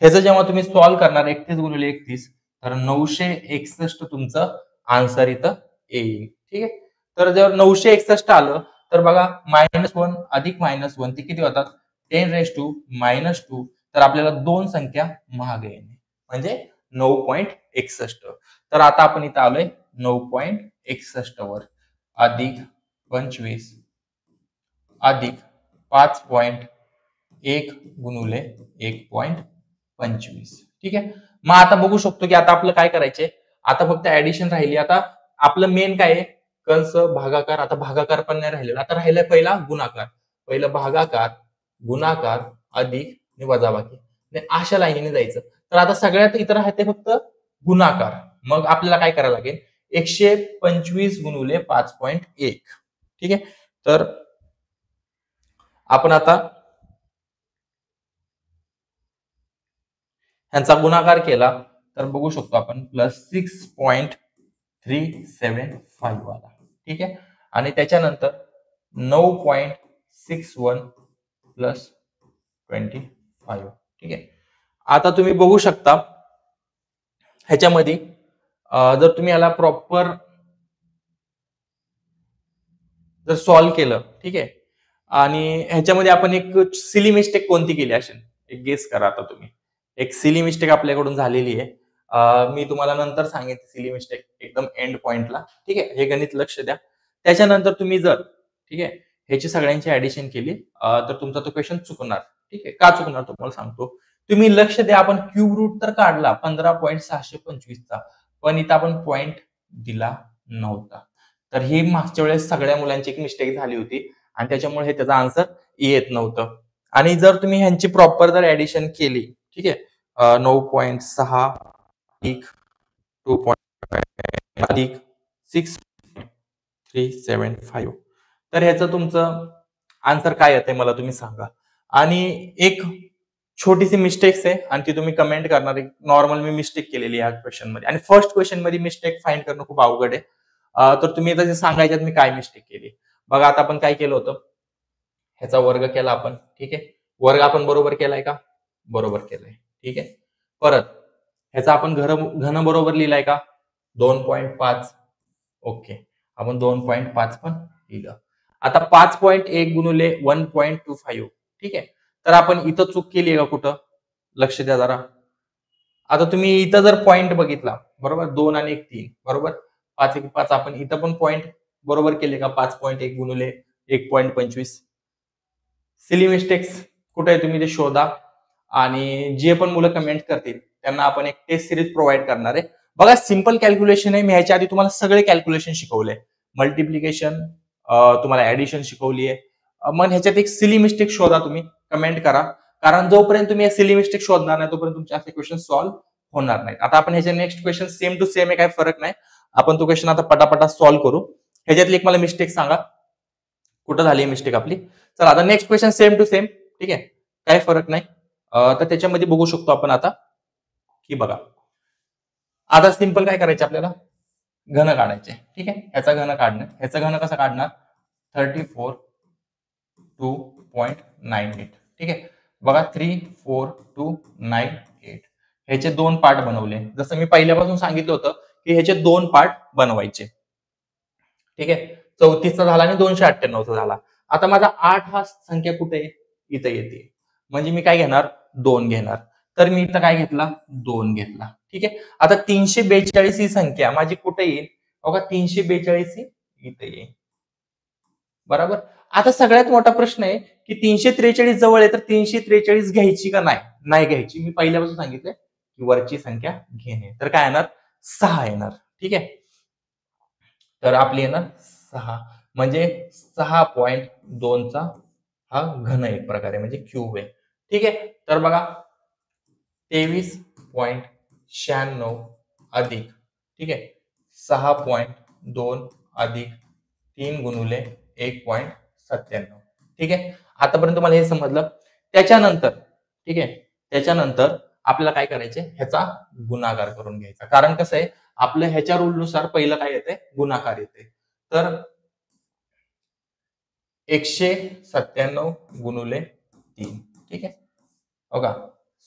ह्याचं जेव्हा तुम्ही सॉल्व्ह करणार 31 गुणिले 31 तर 961 तुमचं आन्सर इथं येईल. ठीक आहे, तर जर 961 आलं तर बघा -1 अधिक -1 ते किती होतात 10⁻². तर आपल्याला दोन संख्या महाग येणे म्हणजे 9.61. तर आता आपण इथं आलोय 9.61 वर. अधिक 25 अधिक 5.1 गुणिले 1.25. ठीक आहे, मग आता बघू शकतो की आता आपलं काय करायचंय. आता फक्त ऍडिशन राहिली. आता आपलं मेन काय आहे कंस भागाकार. आता भागाकार पण नाही राहिलेला. आता राहिलाय पहिला गुणाकार. पहिलं भागाकार गुणाकार अधिक आणि वजाबाकी अशा लाईनीने जायचं. तर आता सगळ्यात इतर आहे ते फक्त गुणाकार. मग आपल्याला काय करायला लागेल 125 गुणिले 5.1. ठीक आहे, तर आपण आता ह्यांचा गुणाकार केला तर बघू शकतो आपण +6.375 आला. ठीक आहे, आणि त्याच्यानंतर 9.61 + 25. ठीक आहे, आता तुम्ही बघू शकता ह्याच्यामध्ये जर तुम्ही याला प्रॉपर जर सॉल्व्ह केलं. ठीक आहे, आणि ह्याच्यामध्ये आपण एक सिली मिस्टेक कोणती केली असेल एक गेस करा. आता तुम्ही एक सिली मिस्टेक आपल्याकडून झालेली आहे. मी तुम्हाला नंतर सांगेन सिली मिस्टेक एकदम एंड पॉइंटला. ठीक आहे, हे गणित लक्ष द्या. त्याच्यानंतर तुम्ही जर ठीक आहे ह्याची सगळ्यांची ऍडिशन केली तर तुमचा तो क्वेश्चन चुकणार. ठीक आहे, का चुकणार तुम्हाला सांगतो. तुम्ही लक्ष द्या आपण क्यूब रूट तर काढला 15.625 चा, पण इथं आपण पॉइंट दिला नव्हता. तर ही मागच्या वेळेस सगळ्या मुलांची एक मिस्टेक झाली होती आणि त्याच्यामुळे हे त्याचा आन्सर येत नव्हतं. आणि जर तुम्ही ह्यांची प्रॉपर जर ऍडिशन केली. ठीक आहे, 9.6 अधिक 2. अधिक 6.375 तर ह्याचं तुमचं आन्सर काय येते मला तुम्ही सांगा. आणि एक छोटीशी मिस्टेक्स आहे आणि ती तुम्ही कमेंट करणार. नॉर्मल मी मिस्टेक केलेली आहे या क्वेश्चन मध्ये आणि फर्स्ट क्वेश्चन मध्ये मिस्टेक फाइंड करणं खूप अवघड आहे. तर तुम्ही आता सांगायच्यात मी काय मिस्टेक केली. बघा आता आपण काय केलं होतं ह्याचा वर्ग केला आपण. ठीक आहे, वर्ग आपण बरोबर केलाय का बरोबर केलाय. ठीक आहे, परत ह्याचा आपण घन बरोबर लिहिलाय का 2.5. ओके, आपण 2.5 पण लिहिलं. आता 5.1 गुणिले 1.25. ठीक आहे, तर आपण इथं चूक केली आहे का कुठं लक्ष द्या जरा. आता तुम्ही इथं जर पॉइंट बघितला बरोबर 2 आणि 1 3 बरोबर 5 1 5 आपण इथं पण पॉइंट बरोबर केले का 5.1 गुणिले 1.25. सिली मिस्टेक्स कुठे आहे तुम्ही ते शोधा. आणि जे पण मुलं कमेंट करतील त्यांना आपण एक टेस्ट सिरीज प्रोव्हाइड करणार आहे. बघा सिंपल कॅल्क्युलेशन आहे. मी ह्याच्या आधी तुम्हाला सगळे कॅल्क्युलेशन शिकवले. मल्टिप्लिकेशन तुम्हाला ऍडिशन शिकवली आहे. मग ह्याच्यात एक सिली मिस्टेक शोधा, तुम्ही कमेंट करा. कारण जोपर्यंत तुम्ही सिली मिस्टेक शोधणार नाही तोपर्यंत तुमचे असे क्वेश्चन सॉल्व्ह होणार नाहीत. आता आपण ह्याचे next question same to same आहे, काही फरक नाही. आपण तो क्वेश्चन आता पटापटा सॉल्व्ह करू. ह्याच्यातली एक मला मिस्टेक सांगा, कुठं झाली मिस्टेक आपली. चला आता next question same to same, ठीक आहे, काही फरक नाही. तर त्याच्यामध्ये बघू शकतो आपण आता की बघा, आता सिंपल काय करायचे आपल्याला, घन काढायचे. ठीक आहे, ह्याचा घन काढणं, ह्याचा घन कसा काढणार, 34,2.98. ठीक आहे, बघा 34298. ह्याचे दोन पार्ट बनवले, जसं मी पहिल्यापासून सांगितलं होतं की ह्याचे दोन पार्ट बनवायचे. ठीक आहे, 34चा झाला आणि 298चा झाला. आता माझा 8 हा संख्या कुठे आहे, इथं येते. म्हणजे मी काय घेणार, 2 घेणार. तर मी इथं काय घेतला, 2 घेतला. ठीक आहे, आता 342 ही संख्या माझी कुठे येईल, बघा 342 ही इथं येईल. बरोबर. आता सगळ्यात मोठा प्रश्न आहे की 343 जवळ आहे, तर 343 घ्यायची का नाही, नाही घ्यायची. मी पहिल्यापासून सांगितलंय की वरची संख्या घेणे. तर काय येणार, 6 येणार. ठीक आहे, तर आपली येणार 6, म्हणजे 6.2चा हा घन एक प्रकारे म्हणजे क्यूब आहे. ठीक आहे, तर बघा 23.96 अधिक, ठीक आहे, 6.2 अधिक 3 गुणुले 1.97. ठीक आहे, आतापर्यंत तुम्हाला हे समजलं. त्याच्यानंतर, ठीक आहे, त्याच्यानंतर आपल्याला काय करायचे, ह्याचा गुणाकार करून घ्यायचा. कारण कसं आहे, आपलं ह्याच्या रूलनुसार पहिलं काय येते, गुणाकार येते. तर 197 गुणुले 3. ठीक आहे, बघा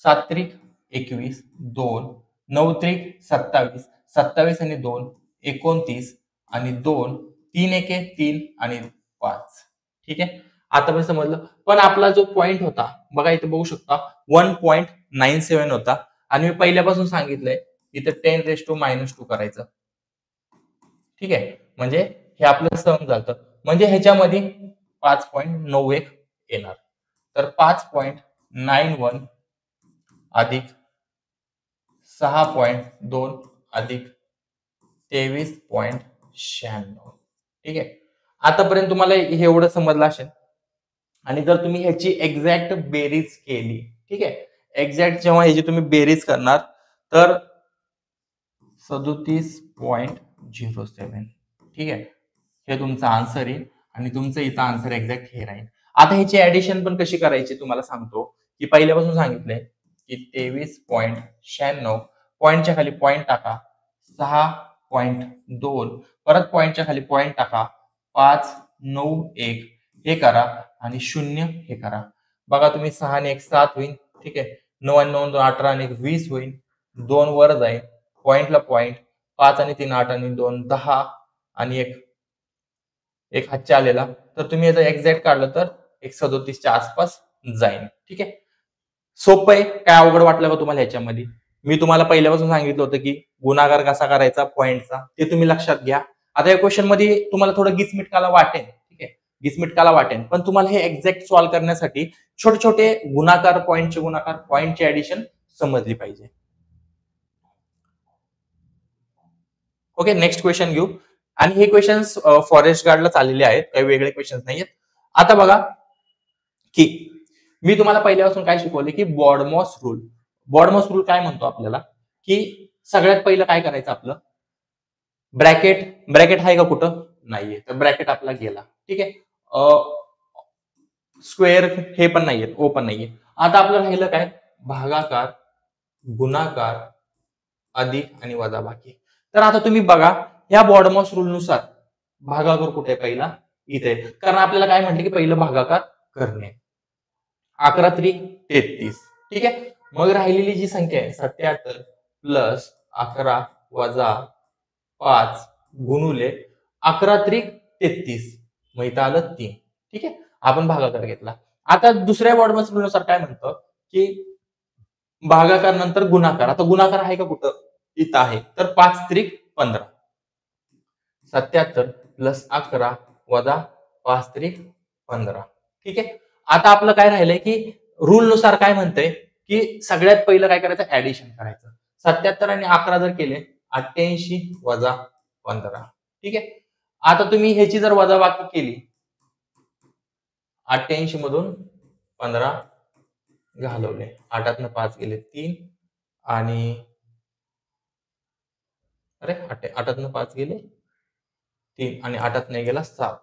7 त्रिक 21, 2 9 त्रिक 27, 27 आणि 2 29 आणि 2 3 एके 3 आणि 5. ठीक आहे, आता पण समजलं. पण आपला जो पॉइंट होता बघा, इथे बघू शकता 1.97 होता, आणि मी पहिल्यापासून सांगितलंय इथे 10⁻² करायचं. ठीक आहे, म्हणजे हे आपलं सम झालं, म्हणजे ह्याच्यामध्ये 5.91 येणार. तर 5.91 अधिक 6.2 अधिक 23.96. ठीक आहे, आतापर्यंत तुम्हाला हे एवढं समजलं असेल. आणि जर तुम्ही ह्याची एक्झॅक्ट बेरीज केली, ठीक आहे, एक्झॅक्ट जेव्हा ह्याची तुम्ही बेरीज करणार, तर 37.07. ठीक आहे, हे तुमचा आन्सर येईल आणि तुमचं इथं आन्सर एक्झॅक्ट हे राहील. आता ह्याची ऍडिशन पण कशी करायची तुम्हाला सांगतो, की पहिल्यापासून सांगितलंय की 23.96, पॉईंटच्या खाली पॉईंट टाका, 6.2, परत पॉईंटच्या खाली पॉईंट टाका, 591 हे करा आणि 0 हे करा. बघा तुम्ही 6 आणि 1 7 होईल. ठीक आहे, 9 आणि 9 18 आणि 1 20 होईल, 2 वर जाईल, पॉइंटला पॉइंट, 5 आणि 3 8 आणि 2 10 आणि एक हातच्या आलेला. तर तुम्ही याचा एक्झॅक्ट काढलं तर 137च्या आसपास जाईल. ठीक आहे, सोपं आहे, काय अवघड वाटलं का तुम्हाला ह्याच्यामध्ये. मी तुम्हाला पहिल्यापासून सांगितलं होतं की गुणाकार कसा करायचा पॉईंटचा, ते तुम्ही लक्षात घ्या. आता या क्वेश्चन मध्ये तुम्हाला थोडं गिचमिटकाला वाटेल, ठीक आहे, गिचमिटकाला वाटेल, पण तुम्हाला हे एक्झॅक्ट सॉल्व्ह करण्यासाठी छोटे छोटे गुणाकार, पॉईंटचे गुणाकार, पॉईंटचे ऍडिशन समजली पाहिजे. ओके, नेक्स्ट क्वेश्चन घेऊ. आणि हे क्वेश्चन फॉरेस्ट गार्डला चाललेले आहेत, काही वेगळे क्वेश्चन नाहीयेत. आता बघा की मी तुम्हाला पहिल्यापासून काय शिकवले की बॉडमॉस रूल. बॉडमॉस रूल काय म्हणतो आपल्याला, की सगळ्यात पहिलं काय करायचं आपलं, ब्रॅकेट. ब्रॅकेट आहे का कुठं, नाहीये, तर ब्रॅकेट आपला गेला. ठीक आहे, स्क्वेअर हे पण नाहीये, ओ पण नाहीये. आता आपलं राहिलं काय, भागाकार, गुणाकार, अधिक आणि वजाबाकी. तर आता तुम्ही बघा, ह्या बॉडमॉस रूल नुसार भागाकार कुठे पहिला, इथे, कारण आपल्याला काय म्हटलं की पहिलं भागाकार करणे. 11 त्रिक 33. ठीक आहे, मग राहिलेली जी संख्या आहे 77 प्लस 11 वजा 5 गुणुले 11 त्रिक 33, मग इथं आलं 3. ठीक आहे, आपण भागाकार घेतला. आता दुसऱ्या बॉडमॉस रूल नुसार काय म्हणतं की भागाकार नंतर गुणाकार. आता गुणाकार आहे का कुठं, इथं आहे, तर 5 त्रिक 15, 77 प्लस 11 वजा 5 त्रिक 15. ठीक आहे, आता आपलं काय राहिलंय की रूल नुसार काय म्हणतंय की सगळ्यात पहिलं काय करायचं, ऍडिशन करायचं. 77 आणि 11 जर केले 88 वजा 15. ठीक आहे, आता तुम्ही ह्याची जर वजाबाकी केली, 88 मधून 15 घालवले, 8तनं 5 गेले 3 आणि अरे 8तनं 5 गेले 3 आणि 8तनं गेला 7.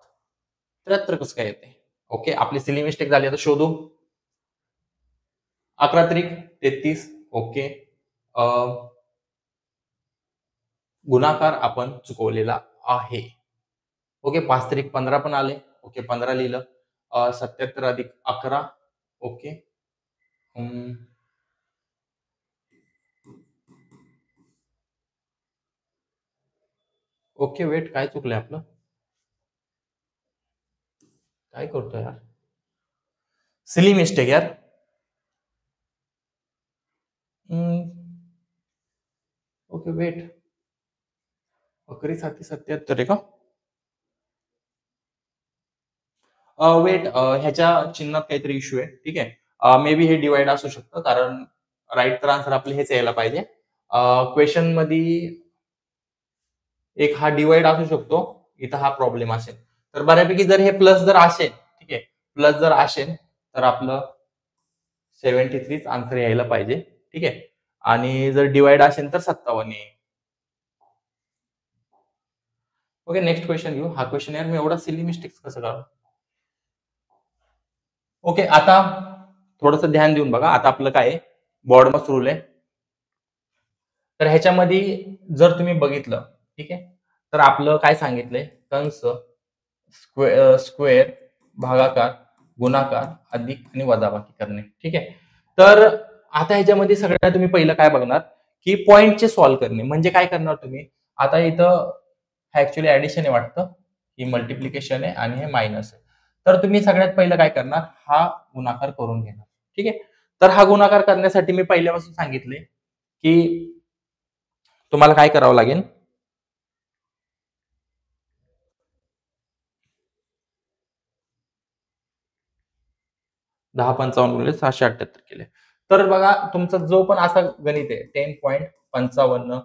73 कसं काय येते? ओके, आपली सिली मिस्टेक झाली. आता शोधू. 11 त्रिक 33. ओके. गुणाकार आपण चुकवलेला आहे. ओके, 5 त्रिक 15 पण आले. ओके, 15 लिहिलं. 77 अधिक 11. ओके. ओके, वेट, काय चुकलंय आपलं? काय करतोय यार? सिली मिस्टेक यार. Okay, wait. 11 आहे का? वेट, ह्याच्या चिन्हात काहीतरी इश्यू आहे. ठीक आहे. मे बी हे डिवाइड असू शकतं, कारण राईट तर आन्सर आपलं हेच यायला पाहिजे. क्वेश्चन मध्ये एक हा डिवाइड असू शकतो, इथं हा प्रॉब्लेम असेल. तर बऱ्यापैकी जर हे प्लस जर असेल, ठीक आहे, प्लस जर असेल तर आपलं 73 आन्सर यायला पाहिजे. ठीक आहे. आणि जर डिवाइड असेल तर 57 येईल. ओके, नेक्स्ट क्वेश्चन घेऊ. हा क्वेश्चन यार मी एवढा सिली मिस्टेक्स कसं करू? ओके, आता थोडंसं ध्यान देऊन बघा. आता आपलं काय आहे, बॉर्डमस रूल आहे. तर ह्याच्यामध्ये जर तुम्ही बघितलं, ठीक आहे, तर आपलं काय सांगितलंय, कंस, स्क्वेअर, भागाकार, गुणाकार, अधिक आणि वजाबाकी करणे. ठीक आहे. तर आता ह्याच्यामध्ये सगळ्यात तुम्ही पहिलं काय बघणार, की पॉइंटचे सॉल्व्ह करणे. म्हणजे काय करणार तुम्ही, आता इथं ऍक्च्युअली ऍडिशन आहे वाटतं, ही मल्टिप्लिकेशन आहे आणि हे मायनस आहे. तर तुम्ही सगळ्यात पहिलं काय करणार, हा गुणाकार करून घेणार. ठीक आहे. तर हा गुणाकार करण्यासाठी मी पहिल्यापासून सांगितले की तुम्हाला काय करावं लागेल, 10×55 गुणिले 678 केले. तर बघा, तुमचा जो पण असा गणित आहे 10.55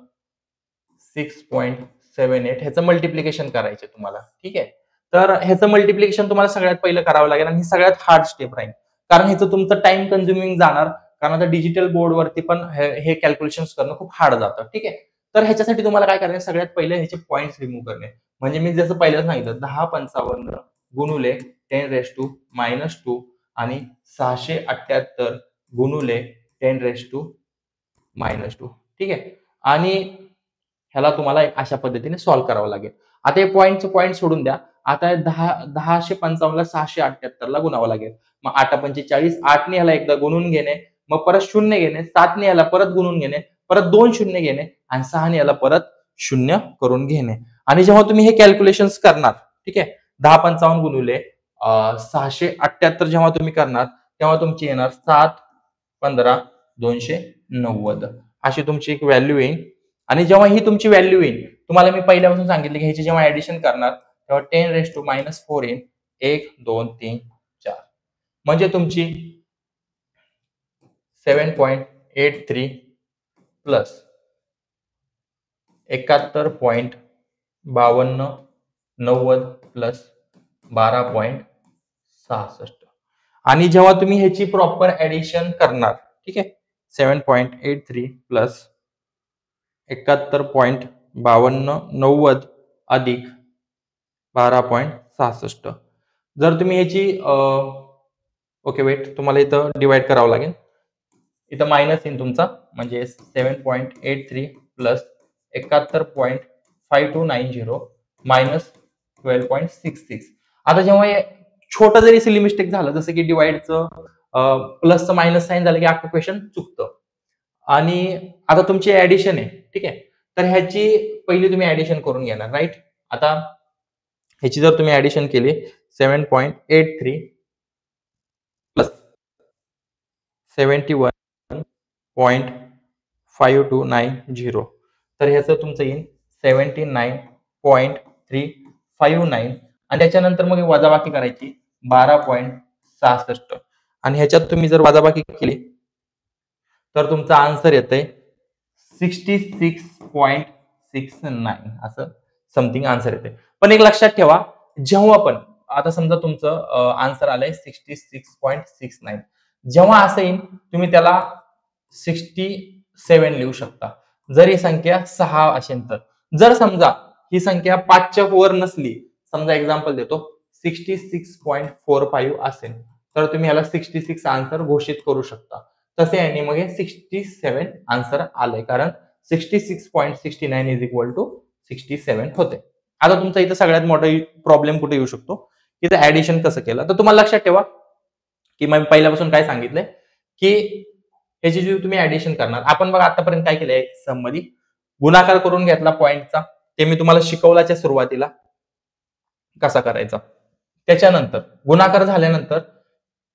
6.78 ह्याचं मल्टिप्लिकेशन करायचे तुम्हाला. ठीक आहे. तर ह्याचं मल्टिप्लिकेशन तुम्हाला सगळ्यात पहिलं करावं लागेल आणि ही सगळ्यात हार्ड स्टेप राहील, कारण ह्याचं तुमचं टाइम कन्झ्युमिंग जाणार, कारण आता डिजिटल बोर्डवरती पण हे कॅल्क्युलेशन करणं खूप हार्ड जातं. ठीक आहे. तर ह्याच्यासाठी तुम्हाला काय करायचं, सगळ्यात पहिले ह्याचे पॉईंट्स रिमूव्ह करणे. म्हणजे मी जसं पहिलं सांगितलं, 10×55 गुणुले 10⁻²- आणि 678 गुणुले 10⁻². ठीक आहे. आणि ह्याला तुम्हाला अशा पद्धतीने सॉल्व्ह करावं लागेल. आता हे पॉईंट सोडून द्या. आता 10×55 678 ला गुणावं लागेल. मग 8×45, 8ने ह्याला एकदा गुणून घेणे, मग परत 0 घेणे, 7ने ह्याला परत गुणून घेणे, परत 2 शून्य घेणे आणि 6ने ह्याला परत 0 करून घेणे. आणि जेव्हा तुम्ही हे कॅल्क्युलेशन करणार, ठीक आहे, 10×55 गुणुले 678 जेव्हा तुम्ही करणार, तेव्हा तुमची येणार 7×15=290 अशी तुमची एक व्हॅल्यू येईल. आणि जेव्हा ही तुमची व्हॅल्यू येईल, तुम्हाला मी पहिल्यापासून सांगितलं की ह्याची जेव्हा ऍडिशन करणार तेव्हा 10⁻⁻4 येईल. 1 2 3 4 म्हणजे तुमची 7.83 प्लस 71.5290 प्लस 12.66. आणि जेव्हा तुम्ही ह्याची प्रॉपर ऍडिशन करणार, ठीक आहे, 7.83 प्लस 71.5290 अधिक 12.66. जर तुम्ही याची ओके वेट, तुम्हाला इथं डिवाइड करावं लागेल. इथं मायनस येईल तुमचा, म्हणजे 7.83 प्लस 71.5290 मायनस 12.66. आता जेव्हा छोटं जरी सिली मिस्टेक झालं, जसं की डिवाइडचं प्लसचं मायनस साईन झालं की अख्खं क्वेश्चन चुकतं. आणि आता तुमची ऍडिशन आहे, ठीक आहे, तर ह्याची पहिली तुम्ही ऍडिशन करून घेणार, राईट. आता ह्याची जर तुम्ही ऍडिशन केली, 7.83 प्लस 71.5290, तर ह्याचं तुमचं येईल 79.359. आणि त्याच्यानंतर मग वजाबाकी करायची 12.66. आणि ह्याच्यात तुम्ही जर वजाबाकी केली तर तुमचा आन्सर येतंय 66.69 असं समथिंग आन्सर येते. पण एक लक्षात ठेवा, जेव्हा पण आता समजा तुमचं आन्सर आलंय 66.69, जेव्हा असं येईल तुम्ही त्याला 67 लिहू शकता. जर ही संख्या 6 असेल तर. जर समजा ही संख्या 5च्या वर नसली, समजा एक्झाम्पल देतो 66.45 असेल, तर तुम्ही याला 66 आन्सर घोषित करू शकता. तसे याने मग हे 67 आन्सर आलंय, कारण 66.69 इज इक्वल टू 67 होते. आता तुमचा इथं सगळ्यात मोठा प्रॉब्लेम कुठे येऊ शकतो, इथं ऍडिशन कसं केलं. तर तुम्हाला लक्षात ठेवा की मी पहिल्यापासून काय सांगितलंय, की ह्याची जी तुम्ही ऍडिशन करणार, आपण बघा आतापर्यंत काय केलंय, सम मध्ये गुणाकार करून घेतला पॉईंटचा, ते मी तुम्हाला शिकवल्याच्या सुरुवातीला कसा करायचा. त्याच्यानंतर गुणाकार झाल्यानंतर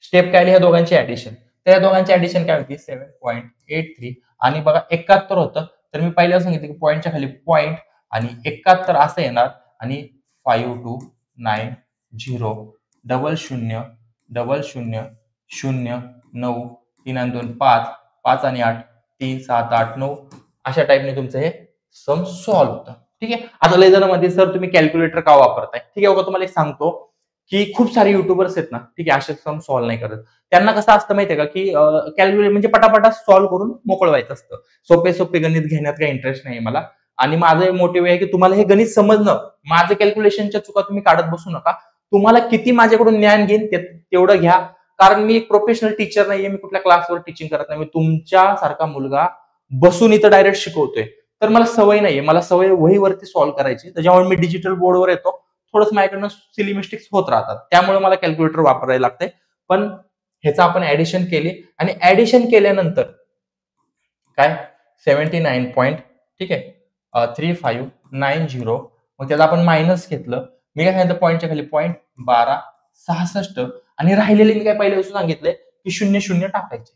स्टेप काय आली, ह्या दोघांची ऍडिशन. तर या दोघांची ऍडिशन काय होती 7.83, आणि बघा 71 होतं, तर मी पहिल्यावर सांगितलं की पॉईंटच्या खाली पॉईंट आणि 71 असं येणार, आणि 5290000009 3 आणि 2 5 5 आणि 8 3 7 8 9 अशा टाईपने तुमचं हे सम सॉल्व्ह होतं. ठीक आहे. आता लय जणांमध्ये सर तुम्ही कॅल्क्युलेटर का वापरताय, ठीक आहे बघा, तुम्हाला एक सांगतो की खूप सारे युट्यूबर्स आहेत ना, ठीक आहे, असे सम सॉल्व्ह नाही करत. त्यांना कसं असतं माहितीये का, की कॅल्क्युलेट म्हणजे पटापटा सॉल्व्ह करून मोकळं व्हायचं असतं. सोपे सोपे गणित घेण्यात काही इंटरेस्ट नाही मला. आणि माझं मोटिव्ह आहे की तुम्हाला हे गणित समजणं, माझं कॅल्क्युलेशनच्या चुका तुम्ही काढत बसू नका. तुम्हाला किती माझ्याकडून ज्ञान घेईन तेवढं घ्या, कारण मी एक प्रोफेशनल टीचर नाहीये, मी कुठल्या क्लासवर टीचिंग करत नाही, मी तुमच्यासारखा मुलगा बसून इथं डायरेक्ट शिकवतोय. तर मला सवय नाहीये, मला सवय वहीवरती सॉल्व्ह करायची. त्याच्यामुळे मी डिजिटल बोर्डवर येतो, थोडंच माझ्याकडनं सिली मिस्टेक्स होत राहतात, त्यामुळे मला कॅल्क्युलेटर वापरायला लागतंय. पण ह्याचं आपण ऍडिशन केली, आणि ऍडिशन केल्यानंतर काय 79 पॉईंट, ठीक आहे, 3590, मग त्याला आपण मायनस घेतलं. मी काय सांगितलं, पॉईंटच्या खाली पॉईंट 1266, आणि राहिलेले मी काय पहिल्यापासून सांगितलंय की 00 टाकायचे.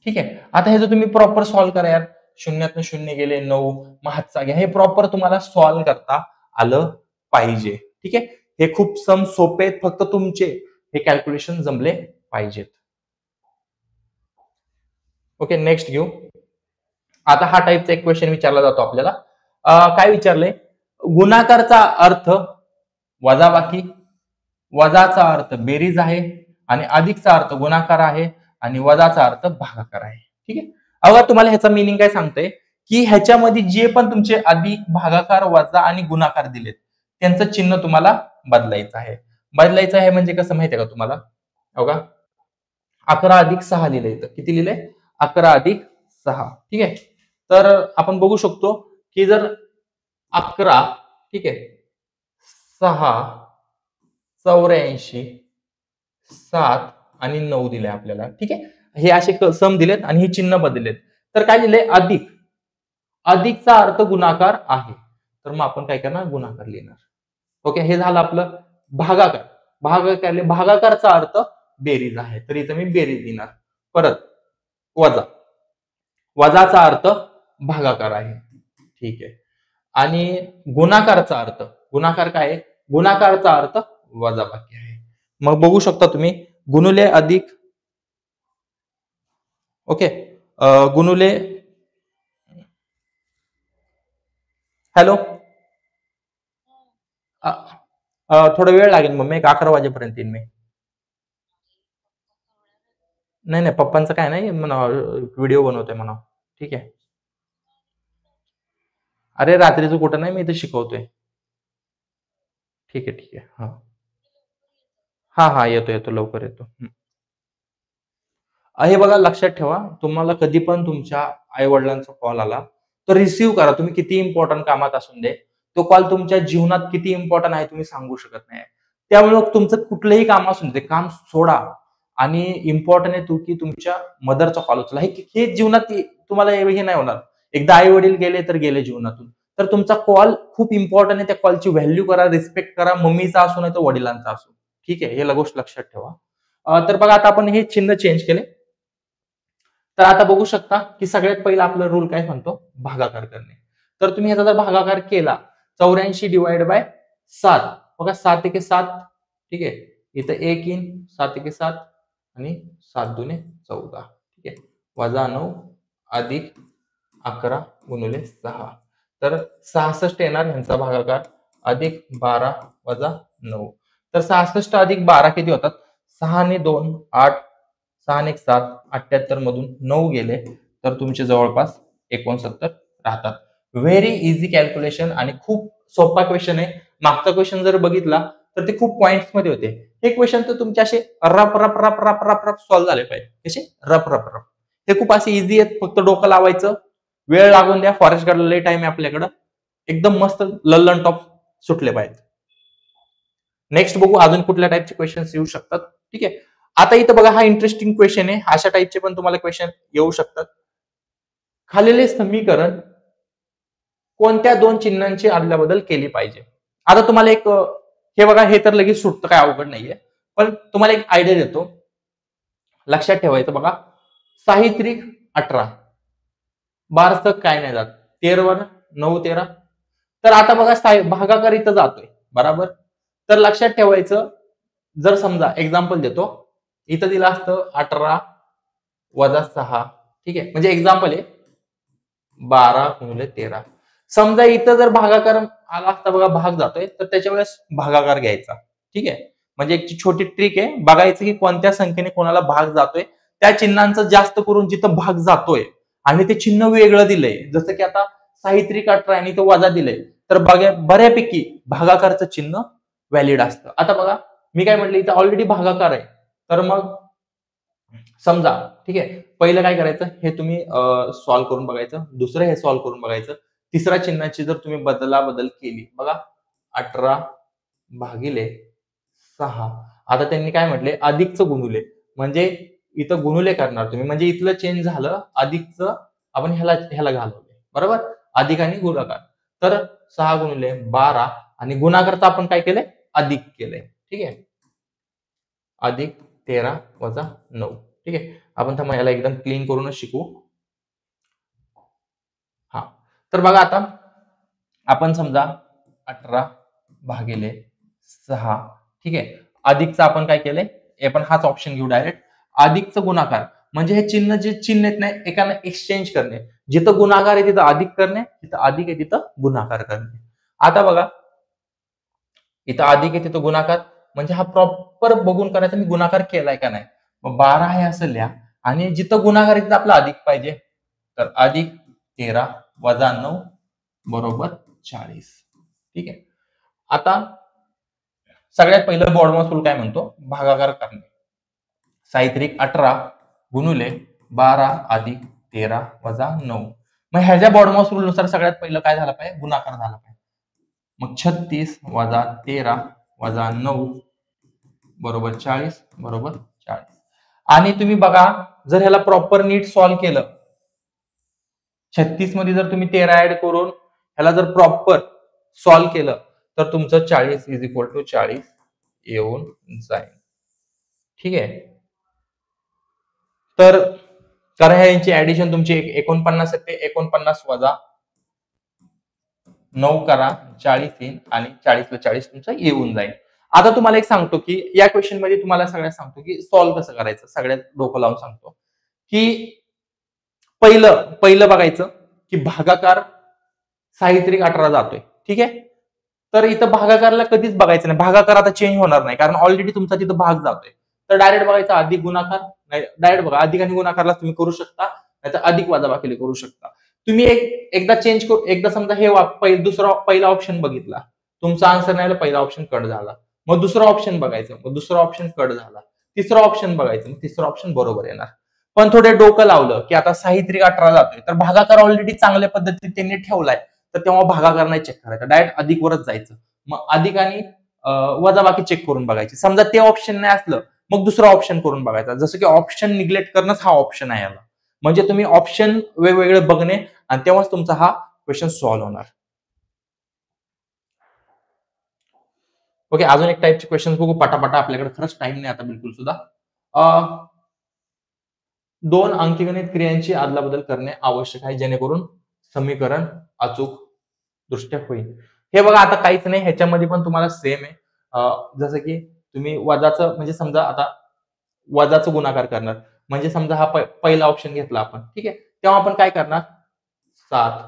ठीक आहे. आता हे जर तुम्ही प्रॉपर सॉल्व्ह करा यार, शून्यातनं शून्य गेले 9, मग हातचा घ्या, हे प्रॉपर तुम्हाला सॉल्व्ह करता आलं पाहिजे. ठीक आहे. हे खूप सम सोपे आहेत, फक्त तुमचे हे कॅल्क्युलेशन जमले पाहिजेत. ओके, नेक्स्ट घेऊ. आता हा टाईपचा एक क्वेश्चन विचारला जातो आपल्याला. काय विचारलंय, गुणाकारचा अर्थ वजाबाकी, वजाचा अर्थ बेरीज आहे, आणि अधिकचा अर्थ गुणाकार आहे, आणि वजाचा अर्थ भागाकार आहे. ठीक आहे. अगं तुम्हाला ह्याचा मिनिंग काय सांगतोय, की ह्याच्यामध्ये जे पण तुमचे अधिक, भागाकार, वजा आणि गुणाकार दिलेत, त्यांचं चिन्ह तुम्हाला बदलायचं आहे. बदलायचं आहे म्हणजे कसं माहितीये का तुम्हाला, बघा 11+6 लिहिलंय इथं. किती लिहिलंय, 11+6. ठीक आहे. तर आपण बघू शकतो की जर 11, ठीक आहे, 6, 84, 7 आणि 9 दिले आपल्याला. ठीक आहे. हे असे सम दिलेत आणि हे चिन्ह बदललेत. तर काय लिहिलंय, अधिक, अधिकचा अर्थ गुणाकार आहे, तर मग आपण काय करणार, गुणाकार लिहिणार. ओके, हे झालं आपलं. भागाकार, भागाकार, भागाकारचा अर्थ बेरीज आहे, तर इथं मी बेरीज लिहिणार. परत वजा, वजाचा अर्थ भागाकार आहे. ठीक आहे. आणि गुणाकारचा अर्थ, गुणाकार काय आहे, गुणाकारचा अर्थ वजाबाकी आहे. मग बघू शकता तुम्ही, गुणुले अधिक, ओके, गुणुले, हॅलो, थोडा वेळ लागेल, मग मी 11 वाजेपर्यंत येईन मी. नाही नाही, पप्पांचं काय नाही म्हणा, व्हिडिओ बनवतोय म्हणा. ठीक आहे. अरे रात्रीचं कुठं नाही, मी इथे शिकवतोय. ठीक आहे, ठीक आहे. हा हा हा, येतो येतो, लवकर येतो. हे बघा, लक्षात ठेवा, तुम्हाला कधी पण तुमच्या आई वडिलांचा कॉल आला तर रिसिव्ह करा. तुम्ही किती इम्पॉर्टंट कामात असून दे, तो कॉल तुमच्या जीवनात किती इम्पॉर्टंट आहे तुम्ही सांगू शकत नाही. त्यामुळे तुमचं कुठलंही काम असून दे, काम सोडा, आणि इम्पॉर्टंट आहे की तुमच्या मदरचा कॉल उचला. हे जीवनात तुम्हाला हे नाही होणार. एकदा आई वडील गेले तर गेले जीवनातून, तर तुमचा कॉल खूप इम्पॉर्टंट आहे. त्या कॉलची व्हॅल्यू करा, रिस्पेक्ट करा, मम्मीचा असो नाही तर वडिलांचा असो. ठीक आहे, हे गोष्ट लक्षात ठेवा. तर बघा, आता आपण हे चिन्ह चेंज केले. तर आता बघू शकता की सगळ्यात पहिला आपला रूल काय म्हणतो, भागाकार करणे. तर तुम्ही ह्याचा जर भागाकार केला, 84/7, बघा 7 एके 7, ठीक आहे, इथं 1 येईन, 7 एके 7, आणि 7 दुने 14, ठीक आहे, -9 अधिक 11 गुणिले 6. तर 66 येणार ह्यांचा भागाकार अधिक 12 वजा 9. तर 66 अधिक 12 किती होतात? 6 ने 2 8, 6 ने 1 7, 78 मधून 9 गेले तर तुमचे जवळपास 69 राहतात. व्हेरी इझी कॅल्क्युलेशन आणि खूप सोपा क्वेश्चन आहे. मागचा क्वेश्चन जर बघितला तर ते खूप पॉइंट्स मध्ये होते. हे क्वेश्चन तर तुमचे असे रप रप रप रप रप रप सॉल्व्ह झाले पाहिजे. कसे रप रप रप. हे खूप असे इझी आहेत. फक्त डोकं लावायचं, वेळ लागून द्या. फॉरेस्ट गार्डला लय टाइम आहे आपल्याकडं. एकदम मस्त लल्लन टॉप सुटले पाहिजे. नेक्स्ट बघू अजून कुठल्या टाईपचे क्वेश्चन्स येऊ शकतात. ठीक आहे. आता इथं बघा हा इंटरेस्टिंग क्वेश्चन आहे. अशा टाईपचे पण तुम्हाला क्वेश्चन येऊ शकतात. खालील समीकरण कोणत्या दोन चिन्हांची अदलाबदल केली पाहिजे? आता तुम्हाला एक हे बघा हे तर लगेच सुटतं, काय अवघड नाहीये. पण तुम्हाला एक आयडिया देतो. लक्षात ठेवायचं बघा. साहित्रिक 18 बारसक काय नाही जात. 13 9 13. तर आता बघा भागाकार इथं जातोय बरोबर. तर लक्षात ठेवायचं, जर समजा एक्झाम्पल देतो, इथं दिलं असतं 18 वजा 6. ठीक आहे, म्हणजे एक्झाम्पल आहे 12 गुणिले 13. समजा इथं जर भागाकार आला असता बघा, भाग जातोय तर त्याच्या वेळेस भागाकार घ्यायचा. ठीक आहे, म्हणजे एक छोटी ट्रिक आहे, बघायचं की कोणत्या संख्येने कोणाला भाग जातोय. त्या चिन्हांचं जास्त करून जिथं भाग जातोय आणि ते चिन्ह वेगळं दिलंय, जसं की आता साहित्रिक 18 आणि तो वजा दिलंय, तर बऱ्यापैकी भागाकारचं चिन्ह व्हॅलिड असतं. आता बघा मी काय म्हटलं, इथं ऑलरेडी भागाकार आहे. तर मग समजा ठीक आहे, पहिलं काय करायचं हे तुम्ही सॉल्व्ह करून बघायचं, दुसरं हे सॉल्व्ह करून बघायचं, तिसऱ्या चिन्हाची जर तुम्ही बदलाबदल केली बघा, 18 भागिले 6. आता त्यांनी काय म्हटले, अधिकचं गुणुले, म्हणजे इथं गुणुले करणार तुम्ही, म्हणजे इथलं चेंज झालं, अधिकचं आपण ह्याला ह्याला घालवले बरोबर, अधिक आणि गुणाकार. तर 6 गुणिले 12 आणि गुणाकारचं आपण काय केलंय, अधिक केलंय. ठीक आहे, अधिक 13 वजा 9. ठीक आहे, आपण थांबा याला एकदम क्लीन करूनच शिकू. हा, तर बघा आता आपण समजा 18 भागिले 6. ठीक आहे, अधिकचा आपण काय केलंय, आपण हाच ऑप्शन घेऊ डायरेक्ट. अधिकचं गुणाकार म्हणजे हे चिन्ह जे चिन्ह आहेत ना, एकाला एक्सचेंज करणे. जिथं गुणाकार आहे तिथं अधिक करणे, तिथं अधिक आहे तिथं गुणाकार करणे. आता बघा इथं अधिक आहे तिथं गुणाकार, म्हणजे हा प्रॉपर बघून करायचा मी गुणाकार केलाय का नाही. मग 12 आहे असं लिहा आणि जिथं गुणाकार आहे तिथं आपला अधिक पाहिजे. तर अधिक 13 वजा 9 बरोबर 40. ठीक आहे, आता सगळ्यात पहिलं बॉडमॉस रूल काय म्हणतो, भागाकार करणे. साहित्रिक 18 गुणुले 12 अधिक 13 वजा 9. मग ह्याच्या बॉडमॉस रूल नुसार सगळ्यात पहिलं काय झालं पाहिजे, गुणाकार झाला पाहिजे. मग 36 वजा 13 वजा 9 बरोबर 40 बरोबर 40. आणि तुम्ही बघा, जर ह्याला प्रॉपर नीट सॉल्व्ह केलं, 36 मध्ये जर तुम्ही 13 ऍड करून ह्याला जर प्रॉपर सॉल्व्ह केलं तर तुमचं 40 इज इक्वल टू 40 येऊन जाईल. ठीक आहे, तर कारण ह्यांची ऍडिशन तुमची 49 ते 49 वजा 9 करा, 40 येईल आणि 40 ला 40 तुमचं येऊन जाईल. आता तुम्हाला एक सांगतो की या क्वेश्चन मध्ये तुम्हाला सगळ्यात सांगतो की सॉल्व्ह कसं करायचं, सगळ्यात डोकं लावून सांगतो की पहिलं पहिलं बघायचं की भागाकार साहित्रिक 18 जातोय. ठीक आहे, तर इथं भागाकारला कधीच बघायचं नाही, भागाकार आता चेंज होणार नाही कारण ऑलरेडी तुमचा तिथं भाग जातोय. तर डायरेक्ट बघायचा अधिक गुणाकार, नाही डायरेक्ट बघा अधिक आणि गुणाकारला तुम्ही करू शकता, नाही तर अधिक वजाबाकीला करू शकता. तुम्ही एकदा चेंज करू, एकदा समजा हे दुसरा पहिला ऑप्शन बघितला, तुमचा आन्सर नाही आला, पहिला ऑप्शन कट झाला, मग दुसरा ऑप्शन बघायचं, मग दुसरा ऑप्शन कट झाला, तिसरा ऑप्शन बघायचं, मग तिसरा ऑप्शन बरोबर येणार. पण थोडे डोकं लावलं की आता साहित्रिक 18 जातोय, तर भागाकार ऑलरेडी चांगल्या पद्धतीने त्यांनी ठेवलाय, तर तेव्हा भागाकार नाही चेक करायचा, डायरेक्ट अधिक वरच जायचं. मग अधिक आणि वजाबाकी चेक करून बघायची. समजा ते ऑप्शन नाही असलं मग दुसरा ऑप्शन करून बघायचा. जसं की ऑप्शन निग्लेक्ट करणंच हा ऑप्शन आहे याला, म्हणजे तुम्ही ऑप्शन वेगवेगळे बघणे आणि तेव्हाच तुमचा हा क्वेश्चन सॉल्व्ह होणार. ओके, अजून एक टाईपचे क्वेश्चन बघू पटापटा, आपल्याकडे खरंच टाइम नाही आता बिलकुल सुद्धा. दोन अंकीगणित क्रियांची अदलाबदल करणे आवश्यक आहे जेणेकरून समीकरण अचूक दृष्ट्या होईल. हे बघा आता काहीच नाही, ह्याच्यामध्ये पण तुम्हाला सेम आहे. जसं की तुम्ही वजाचं, म्हणजे समजा आता वजाचं गुणाकार करणार, म्हणजे समजा हा पहिला ऑप्शन घेतला आपण, ठीक आहे, तेव्हा आपण काय करणार, 7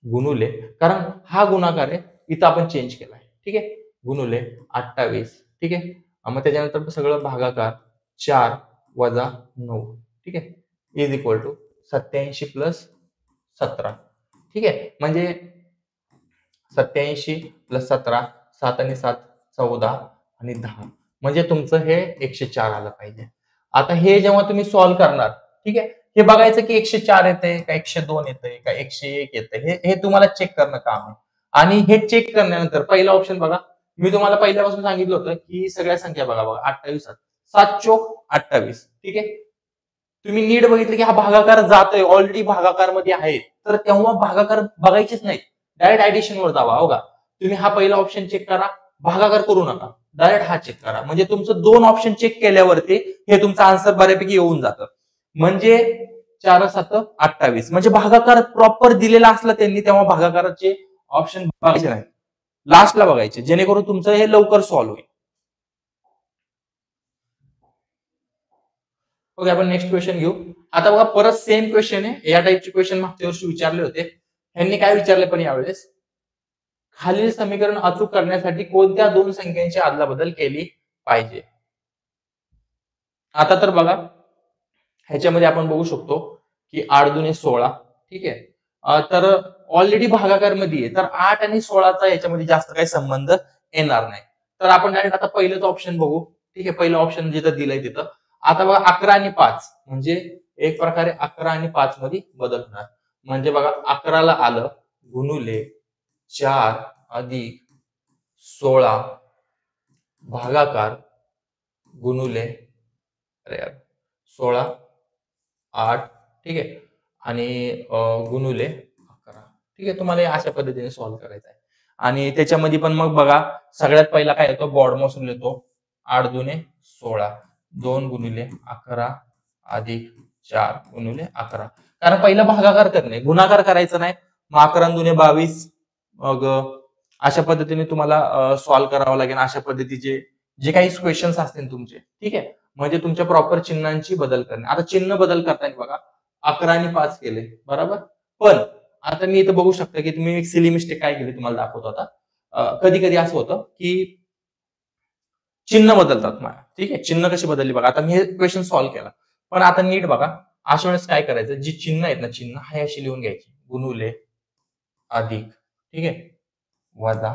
गुणुले, कारण हा गुणाकार आहे इथं आपण चेंज केलाय, ठीक आहे, गुणुले 28, ठीक आहे. मग त्याच्यानंतर सगळं भागाकार 4 वजा 9, ठीक आहे, इज इक्वल टू 87 प्लस 17, ठीक आहे. म्हणजे 87 प्लस 17, 7 आणि 7 14 आणि 10, म्हणजे तुमचं हे 104 आलं पाहिजे. आता हे जेव्हा तुम्ही सॉल्व्ह करणार, ठीक आहे, हे बघायचं की 104 येतंय का 102 येतंय का 101 येतंय, हे तुम्हाला चेक करणं काम आहे. आणि हे चेक करण्यानंतर पहिला ऑप्शन बघा, मी तुम्हाला पहिल्यापासून सांगितलं होतं की सगळ्या संख्या बघा 28, 7 चोक 28, ठीक आहे. तुम्ही नीट बघितलं की हा भागाकार जातोय, ऑलरेडी भागाकार मध्ये आहे, तर तेव्हा भागाकार बघायचेच नाही, डायरेक्ट ऍडिशन वर जावा. हो का, तुम्ही हा पहिला ऑप्शन चेक करा, भागाकार करू नका, डायरेक्ट हा चेक करा, म्हणजे तुमचं दोन ऑप्शन चेक केल्यावरती हे तुमचं आन्सर बऱ्यापैकी येऊन जातं. म्हणजे 4 7 28, म्हणजे भागाकार प्रॉपर दिलेला असला त्यांनी तेव्हा भागाकाराचे ऑप्शन बघायचे नाही, लास्टला बघायचे, जेणेकरून तुमचं हे लवकर सॉल्व्ह होईल. ओके, आपण नेक्स्ट क्वेश्चन घेऊ. आता बघा परत सेम क्वेश्चन आहे, या टाईपचे क्वेश्चन मागच्या वर्षी विचारले होते. यांनी काय विचारले पण यावेळेस, खालील समीकरण अचूक करण्यासाठी कोणत्या दोन संख्यांची अदलाबदल केली पाहिजे. आता तर बघा ह्याच्यामध्ये आपण बघू शकतो की 8 दुने 16, ठीक आहे. तर ऑलरेडी भागाकार मध्ये आहे, तर 8 आणि 16चा याच्यामध्ये जास्त काही संबंध येणार नाही. तर आपण डायरेक्ट आता पहिलंच ऑप्शन बघू, ठीक आहे. पहिलं ऑप्शन जिथं दिलंय तिथं आता बघा 11 आणि 5, म्हणजे एक प्रकारे 11 आणि 5 मध्ये बदल होणार. म्हणजे बघा 11ला आलं गुणुले 4 अधिक 16 भागाकार गुणुले 16 8, ठीक आहे, आणि गुणुले 11, ठीक आहे. तुम्हाला अशा पद्धतीने सॉल्व्ह करायचं आहे. आणि त्याच्यामध्ये पण मग बघा सगळ्यात पहिला काय येतो, बॉडमोसून येतो 8 दुने 16, 2 गुणिले 11 अधिक 4 गुणिले 11, कारण पहिला भागाकार करणे, गुणाकार करायचा नाही. मग 11 दुने 22, मग अशा पद्धतीने तुम्हाला सॉल्व्ह करावं लागेल. अशा पद्धतीचे जे काही क्वेश्चन्स असतील तुमचे, ठीक आहे, म्हणजे तुमच्या प्रॉपर चिन्हांची बदल करणे. आता चिन्ह बदल करताना बघा 11 आणि 5 केले बरोबर, पण आता मी इथं बघू शकता की तुम्ही एक सिली मिस्टेक काय केली तुम्हाला दाखवतो आता. कधी कधी असं होतं की चिन्ह बदलतात मला, ठीक आहे. चिन्ह कशी बदलली बघा, आता मी हे क्वेश्चन सॉल्व्ह केला, पण आता नीट बघा अशा वेळेस काय करायचं, जी चिन्ह आहेत ना, चिन्ह हे अशी लिहून घ्यायची, गुणुले अधिक, ठीक आहे, वजा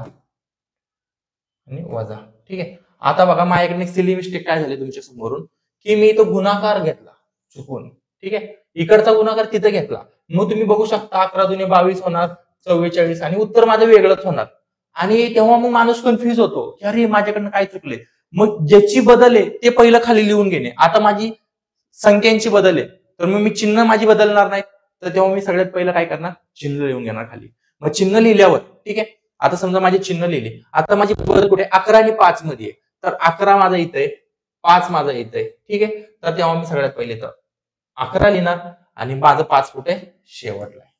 आणि वजा, ठीक आहे. आता बघा माझ्याकडे सिली मिस्टेक काय झाली तुमच्या समोरून, की मी तो गुणाकार घेतला चुकून, ठीक आहे, इकडचा गुणाकार तिथे घेतला. मग तुम्ही बघू शकता 11 दुने 22 होणार 44, आणि उत्तर माझं वेगळंच होणार. आणि तेव्हा मग माणूस कन्फ्युज होतो की अरे माझ्याकडनं काय चुकले. मग ज्याची बदल आहे ते पहिलं खाली लिहून घेणे. आता माझी संख्यांची बदल आहे, तर मग मी चिन्ह माझी बदलणार नाही, तर तेव्हा मी सगळ्यात पहिलं काय करणार, चिन्ह लिहून घेणार खाली. मग चिन्ह लिहिल्यावर, ठीक आहे, आता समजा माझे चिन्ह लिहिले, आता माझी बदल कुठे 11 आणि 5 मध्ये आहे, तर 11 माझा इथं आहे, 5 माझा इथं आहे, ठीक आहे. तर तेव्हा मी सगळ्यात पहिले तर 11 लिहिणार आणि माझं 5 कुठे शेवटला आहे,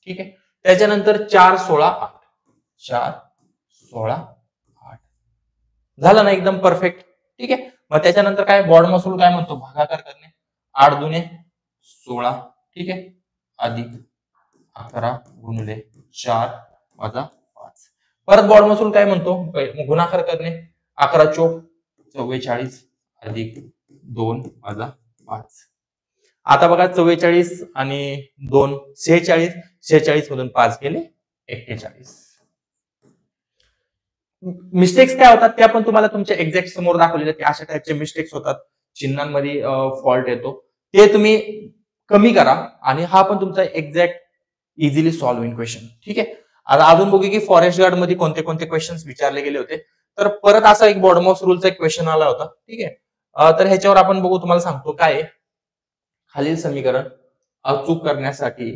ठीक आहे. त्याच्यानंतर 4 16 8, 4 16 8 झालं ना, एकदम परफेक्ट, ठीक आहे. मग त्याच्यानंतर काय, बॉड मसूल काय म्हणतो, भागाकार करणे, 8 दुने 16, ठीक आहे, अधिक 11 गुणिले 4 वजा 5. परत बॉड मसूल काय म्हणतो, गुणाकार करणे, 11 चोक 44 अधिक 2 वजा 5. आता बघा 44 आणि 2 46, 46 मधून 5 गेले 41. मिस्टेक्स काय होतात त्या पण तुम्हाला तुमच्या एक्झॅक्ट समोर दाखवलेले, की अशा टाईपचे मिस्टेक्स होतात, चिन्हांमध्ये फॉल्ट येतो, ते तुम्ही कमी करा, आणि हा पण तुमचा एक्झॅक्ट इझिली सॉल्व्हिंग क्वेश्चन, ठीक आहे. आता अजून बघू की फॉरेस्ट गार्ड मध्ये कोणते कोणते क्वेश्चन्स विचारले गेले होते. तर परत असा एक बॉडमॉस रूलचा एक क्वेश्चन आला होता, ठीक आहे. तर ह्याच्यावर आपण बघू, तुम्हाला सांगतो काय, खालील समीकरण अचूक करण्यासाठी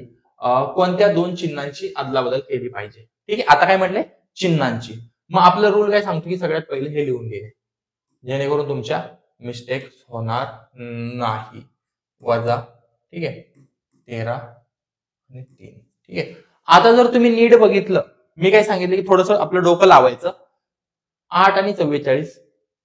कोणत्या दोन चिन्हांची अदलाबदल केली पाहिजे, ठीक आहे. आता काय म्हटले, चिन्हांची. मग आपला रूल काय सांगतो की सगळ्यात पहिले हे लिहून घे, जेणेकरून तुमच्या मिस्टेक होणार नाही. वजा, ठीक आहे, 13 आणि 3, ठीक आहे. आता जर तुम्ही नीट बघितलं, मी काय सांगितलं की थोडंसं आपलं डोकं लावायचं. 8 आणि 44,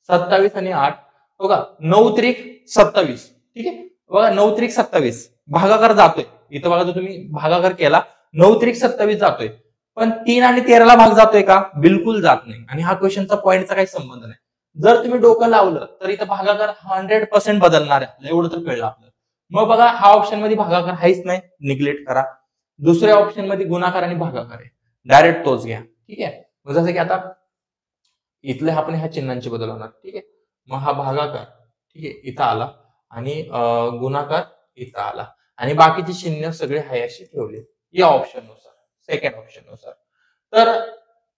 27 आणि 8, बघा 9 त्रिक 27, ठीक आहे. बघा 9 त्रिक 27, भागाकार जातोय इथं, बघा जर तुम्ही भागाकार केला 9 त्रिक 27 जातोय, पण 3 आणि 13ला भाग जातोय का? बिलकुल जात नाही. आणि हा क्वेश्चनचा पॉईंटचा काही संबंध नाही. जर तुम्ही डोकं लावलं तर इथं भागाकार 100% बदलणार आहे, एवढं तर कळलं आपलं. मग बघा हा ऑप्शन मध्ये भागाकार आहेच नाही, निग्लेक्ट करा. दुसऱ्या ऑप्शन मध्ये गुणाकार आणि भागाकार आहे, डायरेक्ट तोच घ्या. ठीक आहे, मग जसं की आता इथले आपण ह्या चिन्हांची बदल होणार. ठीक आहे, मग हा भागाकार ठीक आहे इथं आला आणि गुणाकार इथं आला आणि बाकीची चिन्ह सगळे हाय अशी ठेवली या ऑप्शन नुसार, सेकंड ऑप्शन नुसार. तर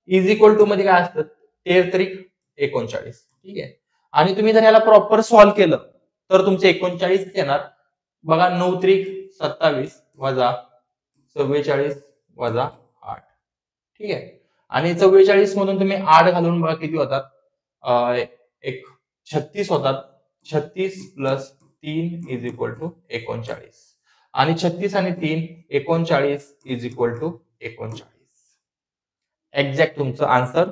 इज इक्वल टू मध्ये काय असतं? 13 त्रिक 39. ठीक आहे, आणि तुम्ही जर याला प्रॉपर सॉल्व्ह केलं तर तुमचे 39 येणार. बघा 9 त्रिक 27 वजा 44 वजा 8. ठीक आहे, आणि 44 मधून तुम्ही 8 घालून बघा किती होतात? एक 36 होतात. 36 प्लस 3 इज इक्वल टू 39. आणि 36 आणि 3 39 इज इक्वल टू 39. एक्झॅक्ट तुमचं आन्सर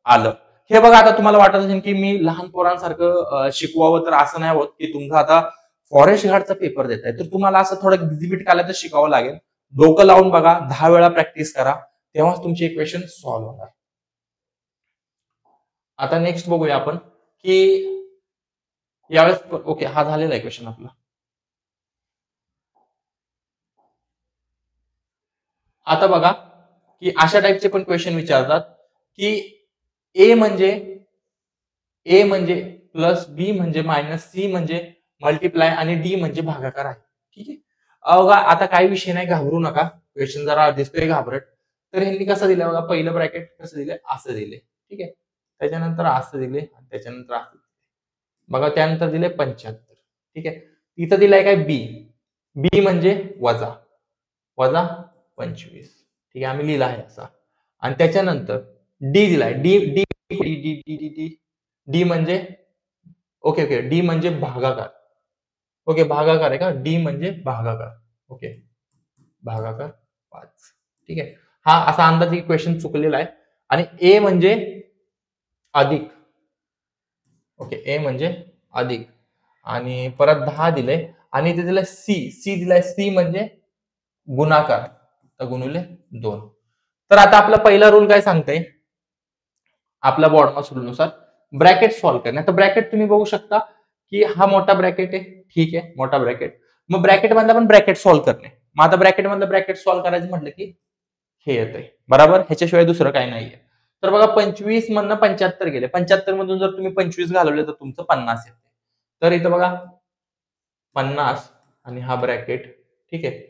आलं. हे बघा, आता तुम्हाला वाटत असेल की मी लहान पोरांसारखं शिकवावं, तर असं नाही होत की तुमचा आता फॉरेस्ट गार्डचा पेपर देत आहे तर तुम्हाला असं थोडं एक्झिबिट काढायचं शिकावं लागेल. डोकं लावून बघा, 10 वेळा प्रॅक्टिस करा, तेव्हाच तुमचे इक्वेशन सॉल्व्ह होणार. आता नेक्स्ट बघूया आपण की यावेळेस ओके, हा झालेला आहे क्वेश्चन आपला. आता बघा की अशा टाईपचे पण क्वेश्चन विचारतात की ए म्हणजे प्लस, बी म्हणजे मायनस, सी म्हणजे मल्टिप्लाय आणि डी म्हणजे भागाकार आहे. ठीक आहे, अवघा आता काही विषय नाही, घाबरू नका. क्वेश्चन जरा दिसतोय घाबरट. तर ह्यांनी कसं दिलं बघा, पहिलं ब्रॅकेट कसं दिलंय, असं दिले. ठीक आहे, त्याच्यानंतर असं दिले, त्याच्यानंतर असं बघा, त्यानंतर दिले 75. ठीक आहे, इथं दिलाय काय? बी. बी म्हणजे वजा वजा 25. ठीक आहे, आम्ही लिहिला आहे असा. आणि त्याच्यानंतर डी दिलाय. D D D D D D D D म्हणजे ओके ओके, डी म्हणजे भागाकार. ओके, भागाकार आहे का? डी म्हणजे भागाकार. ओके, भागाकार 5. ठीक आहे, हा असा अंदाजे क्वेश्चन चुकलेला आहे. आणि ए म्हणजे अधिक. ओके, ए म्हणजे अधिक आणि परत 10 दिले आणि इथे दिलंय सी. सी दिलाय, सी म्हणजे गुणाकार, तर गुणिले 2. तर आता आपला पहिला रूल काय सांगतोय? आपल्या बॉडमास रूल नुसार ब्रॅकेट सॉल्व्ह करणे. तर ब्रॅकेट तुम्ही बघू शकता की हा मोठा ब्रॅकेट आहे. ठीक आहे, मोठा ब्रॅकेट. मग ब्रॅकेट मधला पण ब्रॅकेट सॉल्व्ह करणे. मग आता ब्रॅकेट मधलं ब्रॅकेट सॉल्व्ह करायचं म्हटलं की हे येतंय, बरोबर, ह्याच्याशिवाय दुसरं काही नाहीये. तर बघा, 25 मधनं 75 गेले. 75 मधून जर तुम्ही 25 घालवले तर तुमचं 50 येते. तर इथं बघा 50 आणि हा ब्रॅकेट. ठीक आहे,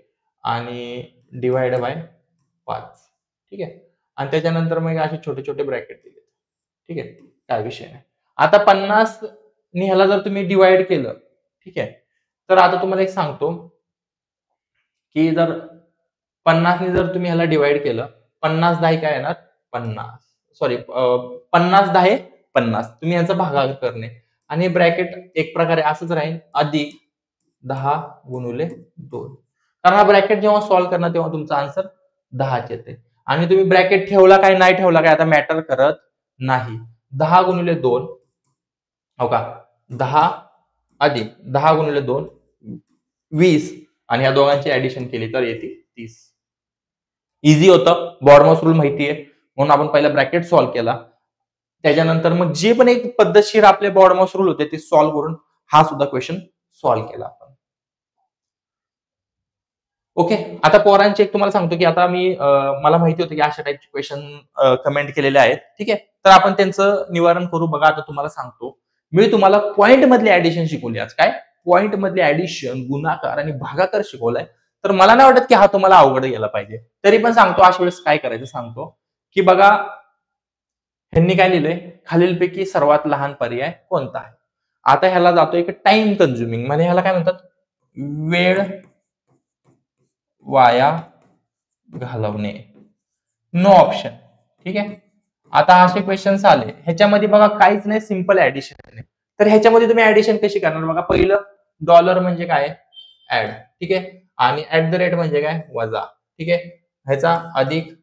आणि डिवाइड बाय 5. ठीक आहे, आणि त्याच्यानंतर मग असे छोटे छोटे ब्रॅकेट दिले. ठीक आहे, काय विषय नाही. आता 50 नि ह्याला जर तुम्ही डिवाइड केलं, ठीक आहे, तर आता तुम्हाला एक सांगतो की जर 50 ने जर तुम्ही ह्याला डिवाइड केलं, 50 10 काय येणार? 50. सॉरी, 50 10 50. तुम्ही यांचा भागाकार करणे आणि ब्रॅकेट एक प्रकारे असंच राहील, अधिक 10 गुणिले 2. कारण हा ब्रॅकेट जेव्हा सॉल्व्ह करणार तेव्हा तुमचा आन्सर 10 येते. आणि तुम्ही ब्रॅकेट ठेवला काय नाही ठेवला काय आता मॅटर करत नाही. 10 गुणिले 2 हो का, 10 अधिक 10 गुणिले 2 20 आणि या दोघांची ऍडिशन केली तर येते 30. इझी होतं, बॉडमॉस रूल माहितीये म्हणून आपण पहिला ब्रॅकेट सॉल्व्ह केला. त्याच्यानंतर मग जे पण एक पद्धतशीर आपले बॉडमॉस रूल होते ते सॉल्व्ह करून हा सुद्धा क्वेश्चन सॉल्व्ह केला आपण. ओके, आता पोरांचे एक तुम्हाला सांगतो की आता मी मला माहिती होतं की अशा टाईपचे क्वेश्चन कमेंट केलेले आहेत. ठीक आहे, तर आपण त्यांचं निवारण करू. बघा, आता तुम्हाला सांगतो, मी तुम्हाला पॉइंट मधले ऍडिशन शिकवली. आज काय पॉइंट मधले ऍडिशन, गुणाकार आणि भागाकार शिकवलाय. तर मला नाही वाटत की हा तुम्हाला अवघड गेला पाहिजे. तरी पण सांगतो, अशा वेळेस काय करायचं सांगतो की बघा, ह्यांनी काय लिहिलंय, खालीलपैकी सर्वात लहान पर्याय कोणता आहे? आता ह्याला जातो एक टाइम कन्झ्युमिंग, म्हणजे ह्याला काय म्हणतात? वेळ वाया घालवणे. No option. ठीक आहे, आता असे क्वेश्चन्स आले, ह्याच्यामध्ये बघा काहीच नाही, सिंपल ऍडिशन आहे. तर ह्याच्यामध्ये तुम्ही ऍडिशन कशी करणार? बघा, पहिलं डॉलर म्हणजे काय? ऍड. ठीक आहे, आणि ऍट द रेट म्हणजे काय? वजा. ठीक आहे, ह्याचा अधिक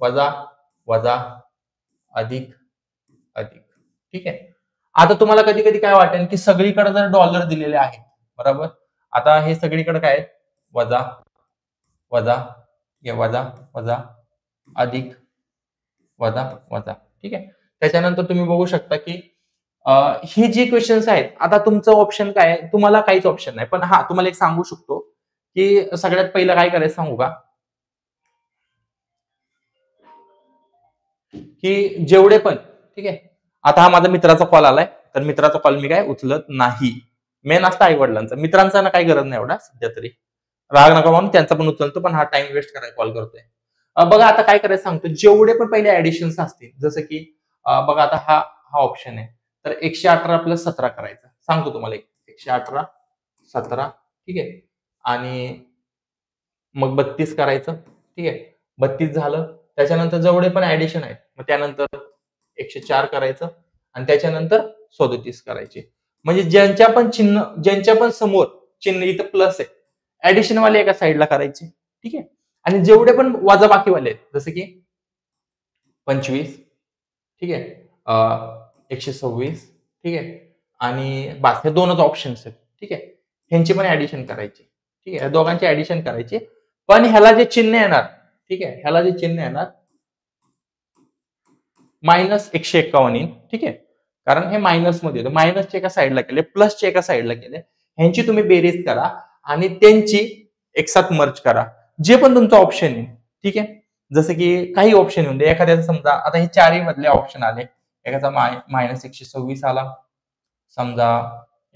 वजा वजा अधिक अधिक. ठीक आहे, आता तुम्हाला कधी कधी काय वाटेल की सगळीकडे जर डॉलर दिलेले आहेत, बरोबर, आता हे सगळीकडे काय आहेत? वजा वजा वजा वजा अधिक वजा वजा, ठीक आहे. त्याच्यानंतर तुम्ही बघू शकता की ही जी क्वेश्चन्स आहेत, आता तुमचं ऑप्शन काय आहे, तुम्हाला काहीच ऑप्शन नाही. पण हा तुम्हाला एक सांगू शकतो की सगळ्यात पहिलं काय करायचं सांगू का, की जेवढे पण, ठीक आहे, आता हा माझा मित्राचा कॉल आलाय, तर मित्राचा कॉल मी काय उचलत नाही. मेन असतं आई वडिलांचा, मित्रांचा ना काही गरज नाही एवढा सध्या तरी, राग नका म्हणून त्यांचा पण उचलतो, पण हा टाइम वेस्ट करायला कॉल करतोय. बघा आता काय करायचं सांगतो, जेवढे पण पहिले ऍडिशन्स असतील, जसं की बघा आता हा हा ऑप्शन आहे, तर 118 प्लस 17 करायचं सांगतो तुम्हाला. 118 17, ठीक आहे, आणि मग 32 करायचं, ठीक आहे. 32 झालं, त्याच्यानंतर जेवढे पण ऍडिशन आहेत, मग त्यानंतर 104 करायचं आणि त्याच्यानंतर 37 करायचे. म्हणजे ज्यांच्या पण समोर चिन्ह इथं प्लस आहे, ऍडिशन वाले एका साईडला करायचे, ठीक आहे. आणि जेवढे पण वजाबाकीवाले आहेत, जसं की 25, ठीक आहे, 126, ठीक आहे, आणि बस हे दोनच ऑप्शन्स आहेत, ठीक आहे. ह्यांची पण ऍडिशन करायची, ठीक आहे, दोघांची ऍडिशन करायची. पण ह्याला जे चिन्ह येणार, ठीक आहे, ह्याला जे चिन्ह येणार -151 येईल, ठीक आहे. कारण हे मायनस मध्ये येतं, मायनसचे एका साईडला केले, प्लसचे एका साईडला केले, ह्यांची तुम्ही बेरीज करा आणि त्यांची एकसाथ मर्ज करा, जे पण तुमचं ऑप्शन आहे, ठीक आहे. जसं की काही ऑप्शन येऊन दे, एखाद्याचं समजा आता हे चारही मधले ऑप्शन आले, एखादा -126 आला, समजा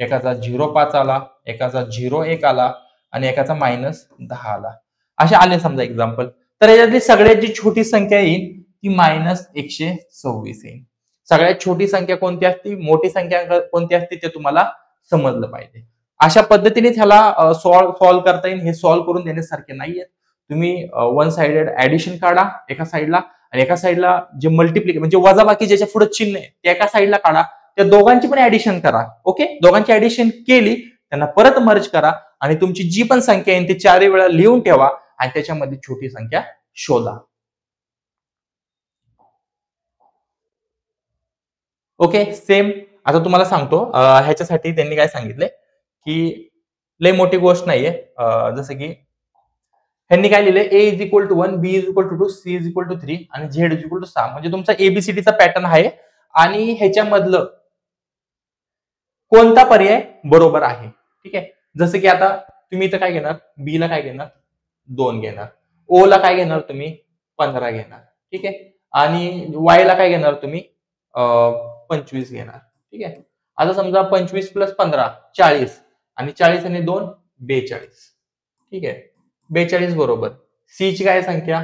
एकाचा 0.5 आला, एकाचा 0.1 आला आणि एकाचा -10 आला, असे आले समजा एक्झाम्पल. तर याच्यातली सगळ्यात जी छोटी संख्या येईल ती -126 येईल. सगळ्यात छोटी संख्या कोणती असते, मोठी संख्या कोणती असते, ते तुम्हाला समजलं पाहिजे. अशा पद्धतीने ह्याला सॉल्व्ह करता येईल. हे सॉल्व्ह करून देण्यासारखे नाहीये. तुम्ही वन साइडेड ऍडिशन काढा एका साईडला, आणि एका साईडला जे मल्टिप्लिकेशन म्हणजे वजाबाकी ज्याच्या पुढे चिन्ह आहे ते एका साईडला काढा, त्या दोघांची पण ऍडिशन करा. ओके, दोघांची ऍडिशन केली, त्यांना परत मर्ज करा आणि तुमची जी पण संख्या आहे ती चारही वेळा लिहून ठेवा आणि त्याच्यामध्ये छोटी संख्या शोधा. Okay, same. आता तुम्हाला सांगतो ह्याच्यासाठी त्यांनी काय सांगितलंय की लय मोठी गोष्ट नाहीये. जसं की ह्यांनी काय लिहिलंय, A is equal to 1, B is equal to 2, C is equal to 3 आणि Z इज इक्वल टू 6. म्हणजे तुमचा एबीसीडीचा पॅटर्न आहे आणि ह्याच्यामधलं कोणता पर्याय बरोबर आहे, ठीक आहे. जसं की आता तुम्ही इथं काय घेणार, बी ला काय घेणार, 2 घेणार, ओ ला काय घेणार तुम्ही, 15 घेणार, ठीक आहे, आणि वाय ला काय घेणार तुम्ही 25 घेणार, ठीक आहे. आता समजा 25 प्लस 15 40 आणि 40 आणि 2 42, ठीक आहे. 42 बरोबर. सी ची काय संख्या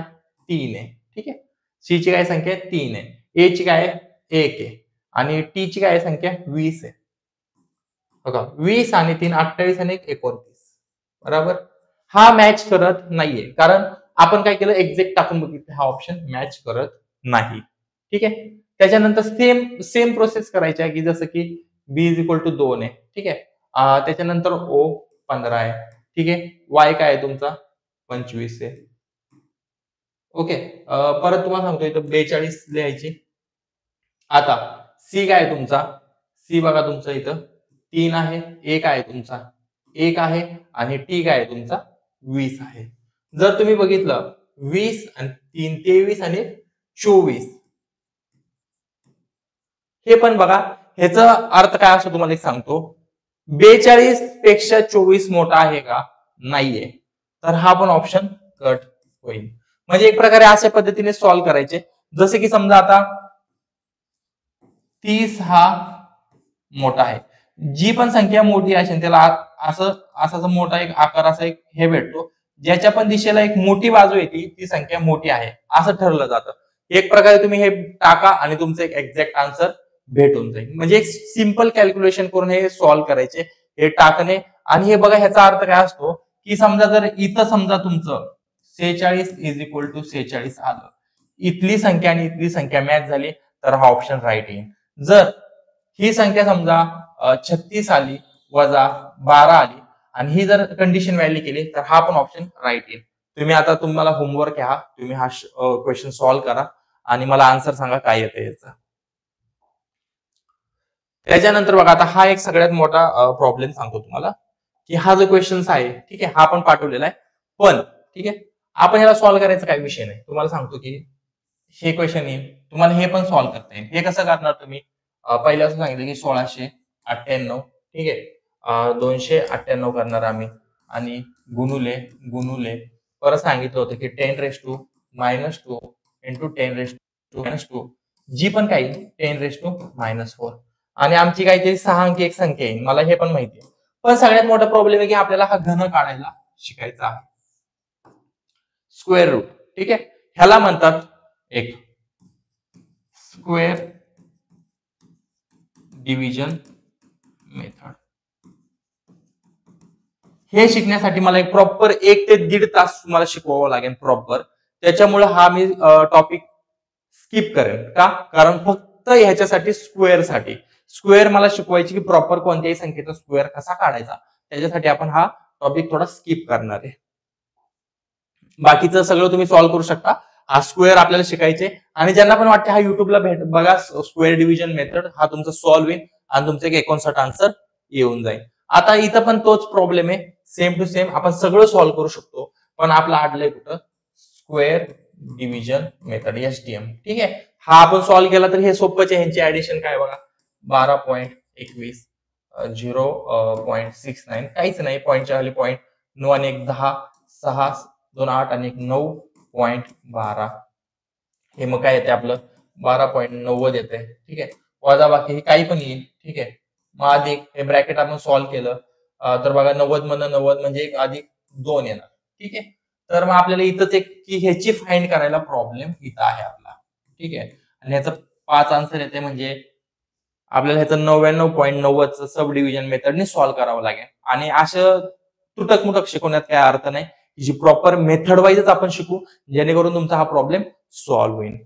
3 आहे, ठीक आहे. सी ची काय संख्या 3 आहे, ए ची काय 1 आहे आणि टी ची काय संख्या 20 आहे. बघा 20 आणि 3 28 आणि 1 29, बरोबर. हा मॅच करत नाहीये, कारण आपण काय केलं, एक्झॅक्ट टाकून बघितलं, हा ऑप्शन मॅच करत नाही, ठीक आहे. त्याच्यानंतर सेम सेम प्रोसेस करायची आहे, की जसं की बी इज इक्वल टू 2 आहे, ठीक आहे. त्याच्यानंतर ओ 15 आहे, ठीक आहे. वाय काय आहे तुमचा 25 आहे. ओके, परत तुम्हाला सांगतो इथं 42 लिहायची. आता सी काय आहे तुमचा, सी बघा तुमचं इथं 3 आहे, ए काय आहे तुमचा 1 आहे आणि टी काय आहे तुमचा 20 आहे. जर तुम्ही बघितलं 20 आणि 3 23 आणि 24, हे पण बघा, ह्याचा अर्थ काय असतो तुम्हाला एक सांगतो, 42 पेक्षा 24 मोठा आहे का, नाहीये, तर हा पण ऑप्शन कट होईल. म्हणजे एक प्रकारे अशा पद्धतीने सॉल्व्ह करायचे. जसे की समजा आता 30 हा मोठा आहे, जी पण संख्या मोठी असेल त्याला असं असा मोठा एक आकार, असा एक हे भेटतो, ज्याच्या पण दिशेला एक मोठी बाजू येते ती संख्या मोठी आहे असं ठरलं जातं. एक प्रकारे तुम्ही हे टाका आणि तुमचं एक एक्झॅक्ट आन्सर भेटून जाईल. म्हणजे एक सिंपल कॅल्क्युलेशन करून हे सॉल्व्ह करायचे, हे टाकणे. आणि हे बघा, ह्याचा अर्थ काय असतो, की समजा जर इथं समजा तुमचं 46 इज इक्वल टू 46 आलं, इथली संख्या आणि इथली संख्या मॅच झाली, तर हा ऑप्शन राईट येईल. जर ही संख्या समजा 36 आली, वजा 12 आली आणि ही जर कंडिशन व्हॅल्यू केली, तर हा पण ऑप्शन राईट येईल. तुम्ही आता तुम्हाला होमवर्क आहे, तुम्ही हा क्वेश्चन सॉल्व्ह करा आणि मला आन्सर सांगा काय येतं याचा. त्याच्यानंतर बघा, आता हा एक सगळ्यात मोठा प्रॉब्लेम सांगतो तुम्हाला, की हा जो क्वेश्चन आहे, ठीक आहे, हा पण पाठवलेला आहे, पण ठीक आहे, आपण ह्याला सॉल्व्ह करायचा काही विषय नाही. तुम्हाला सांगतो की हे क्वेश्चन येईल, तुम्हाला हे पण सॉल्व्ह करता येईल. हे कसं करणार तुम्ही? पहिलं असं सांगितलं की 1698, ठीक आहे, 298 करणार आम्ही आणि गुणुले गुणुले परत सांगितलं होतं की 10⁻² इंटू 10⁻², जी पण काही 10⁻⁻4 आणि आमची काहीतरी 6 अंकी एक संख्या येईल, मला हे पण माहिती आहे. पण सगळ्यात मोठा प्रॉब्लेम आहे की आपल्याला हा घन काढायला शिकायचा आहे. स्क्वेअर रूट, ठीक आहे, ह्याला म्हणतात एक स्क्वेअर डिव्हिजन मेथड. हे शिकण्यासाठी मला एक प्रॉपर 1 ते 1.5 तास तुम्हाला शिकवावं लागेल प्रॉपर. त्याच्यामुळे हा मी टॉपिक स्किप करेन. का? कारण फक्त ह्याच्यासाठी स्क्वेअर मला शिकवायची की प्रॉपर कोणत्याही संख्येचा स्क्वेअर कसा काढायचा, त्याच्यासाठी आपण हा टॉपिक थोडा स्किप करणार आहे. बाकीचं सगळं तुम्ही सॉल्व्ह करू शकता. हा स्क्वेअर आपल्याला शिकायचे आणि ज्यांना पण वाटते हा युट्यूबला बघा स्क्वेअर डिव्हिजन मेथड, हा तुमचा सॉल्व्ह होईल आणि तुमचं 59 आन्सर येऊन जाईल. आता इथं पण तोच प्रॉब्लेम आहे, सेम टू सेम आपण सगळं सॉल्व्ह करू शकतो, पण आपलं अडलंय कुठं? Square division method, SDM. ठीक आहे, हा आपण सॉल्व्ह केला तर हे सोपंच आहे. ह्यांची ऍडिशन काय बघा, 12.21 0.69, काहीच नाही, पॉईंटच्या खाली पॉईंट, 9 आणि 1 10, 6 2 8 आणि 9.12, हे मग काय येते आपलं 12.90 येते. ठीक आहे, वजा बाकी हे काही पण येईल. ठीक आहे, मग अधिक हे ब्रॅकेट आपण सॉल्व्ह केलं तर बघा 90 मधनं 90 म्हणजे 1 अधिक 2 येणार. ठीक आहे, तर मग आपल्याला इथंच एक की ह्याची फाइंड करायला प्रॉब्लेम इथं आहे आपला. ठीक आहे, आणि ह्याचं 5 आन्सर येते म्हणजे आपल्याला ह्याचं 99.90 सब डिव्हिजन मेथडने सॉल्व्ह करावं लागेल. आणि असं तुटक मुटक शिकवण्यात काय अर्थ नाही, जी प्रॉपर मेथड वाईजच आपण शिकू, जेणेकरून तुमचा हा प्रॉब्लेम सॉल्व्ह होईल.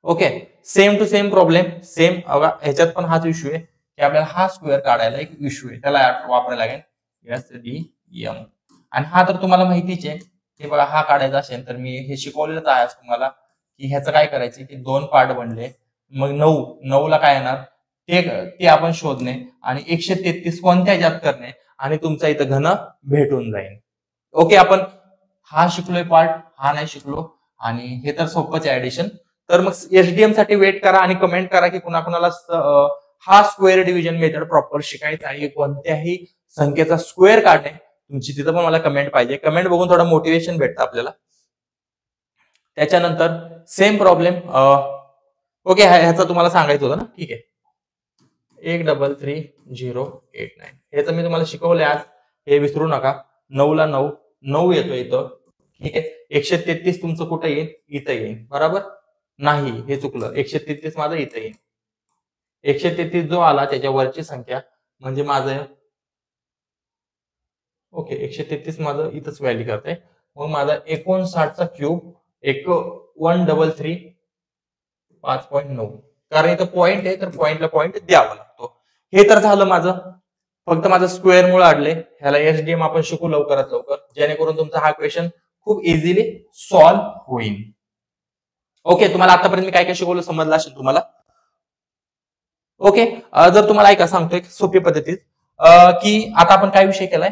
Okay, same to same problem, same ह्याच्यात पण हाच इश्यू आहे की आपल्याला हा स्क्वेअर काढायला एक इश्यू आहे, त्याला वापरायला लागेल SDM. आणि हा तर तुम्हाला माहितीच आहे की बघा हा काढायचा असेल तर मी हे शिकवलेलंच आहे तुम्हाला की ह्याचं काय करायचं की 2 पार्ट बनले, मग 9 ला काय येणार ते आपण शोधणे आणि 133 कोणत्या ह्याच्यात करणे आणि तुमचा इथं घन भेटून जाईल. ओके, आपण हा शिकलोय पार्ट, हा नाही शिकलो, आणि हे तर सोपंच आहे ऍडिशन. तर मग SDM साठी वेट करा आणि कमेंट करा की कुणाकुणाला हा स्क्वेअर डिव्हिजन मेथड प्रॉपर शिकायचा आहे, कोणत्याही संख्येचा स्क्वेअर काढणे तुमची तिथं पण मला कमेंट पाहिजे. कमेंट बघून थोडं मोटिवेशन भेटतं आपल्याला. त्याच्यानंतर सेम प्रॉब्लेम, ओके, ह्याचा तुम्हाला सांगायचं होतं ना. ठीक आहे, 133,089 ह्याचं मी तुम्हाला शिकवलंय आज, हे विसरू नका. 9 ला 9 येतो इथं. ठीक आहे, 133 तुमचं कुठं येईल? इथं येईल, बरोबर? नाही, हे चुकलं, 133 माझं इथं येईल. 133 जो आला त्याच्यावरची संख्या म्हणजे माझं, ओके, 133 माझं इथंच व्हॅल्यू करते, मग माझा 59चा क्यूब 133 5.9, कारण इथं पॉईंट आहे तर पॉईंटला पॉईंट द्यावा लागतो. हे तर झालं माझं, फक्त माझं स्क्वेअर मुळे अडले. ह्याला SDM आपण शिकू लवकरात लवकर, जेणेकरून तुमचा हा क्वेश्चन खूप इझिली सॉल्व्ह होईल. ओके, तुम्हाला आतापर्यंत मी काय काय शिकवलं समजलं असेल तुम्हाला. ओके, जर तुम्हाला ऐका सांगतो एक सोपी पद्धतीत की आता आपण काय विषय केलाय,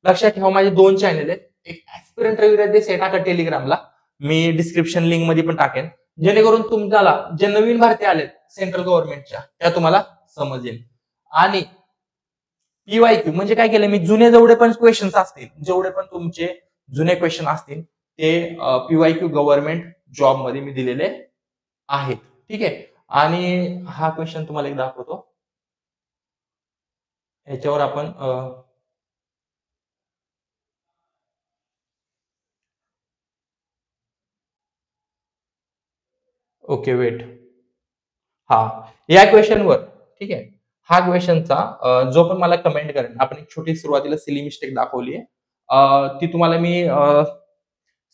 लक्षात ठेवा. माझे 2 चॅनल आहेत, एक ऍस्पिरंट रविराज देसाई टाका टेलिग्रामला, मी डिस्क्रिप्शन लिंक मध्ये पण टाकेन, जेणेकरून तुम्हाला जे नवीन भरती आलेत सेंट्रल गव्हर्नमेंटच्या त्या तुम्हाला समजेल. आणि PYQ म्हणजे काय केलं मी, जुने जेवढे पण क्वेश्चन्स असतील, जेवढे पण तुमचे जुने क्वेश्चन असतील ते PYQ गव्हर्नमेंट जॉब मध्ये मी दिलेले आहेत. ठीक आहे, आणि हा क्वेश्चन तुम्हाला एक दाखवतो, ह्याच्यावर आपण ओके वेट, हा या क्वेश्चनवर, ठीक आहे, हा क्वेश्चनचा जो पण मला कमेंट करेल, आपण एक छोटी सुरुवातीला सिली मिस्टेक दाखवली आहे, ती तुम्हाला मी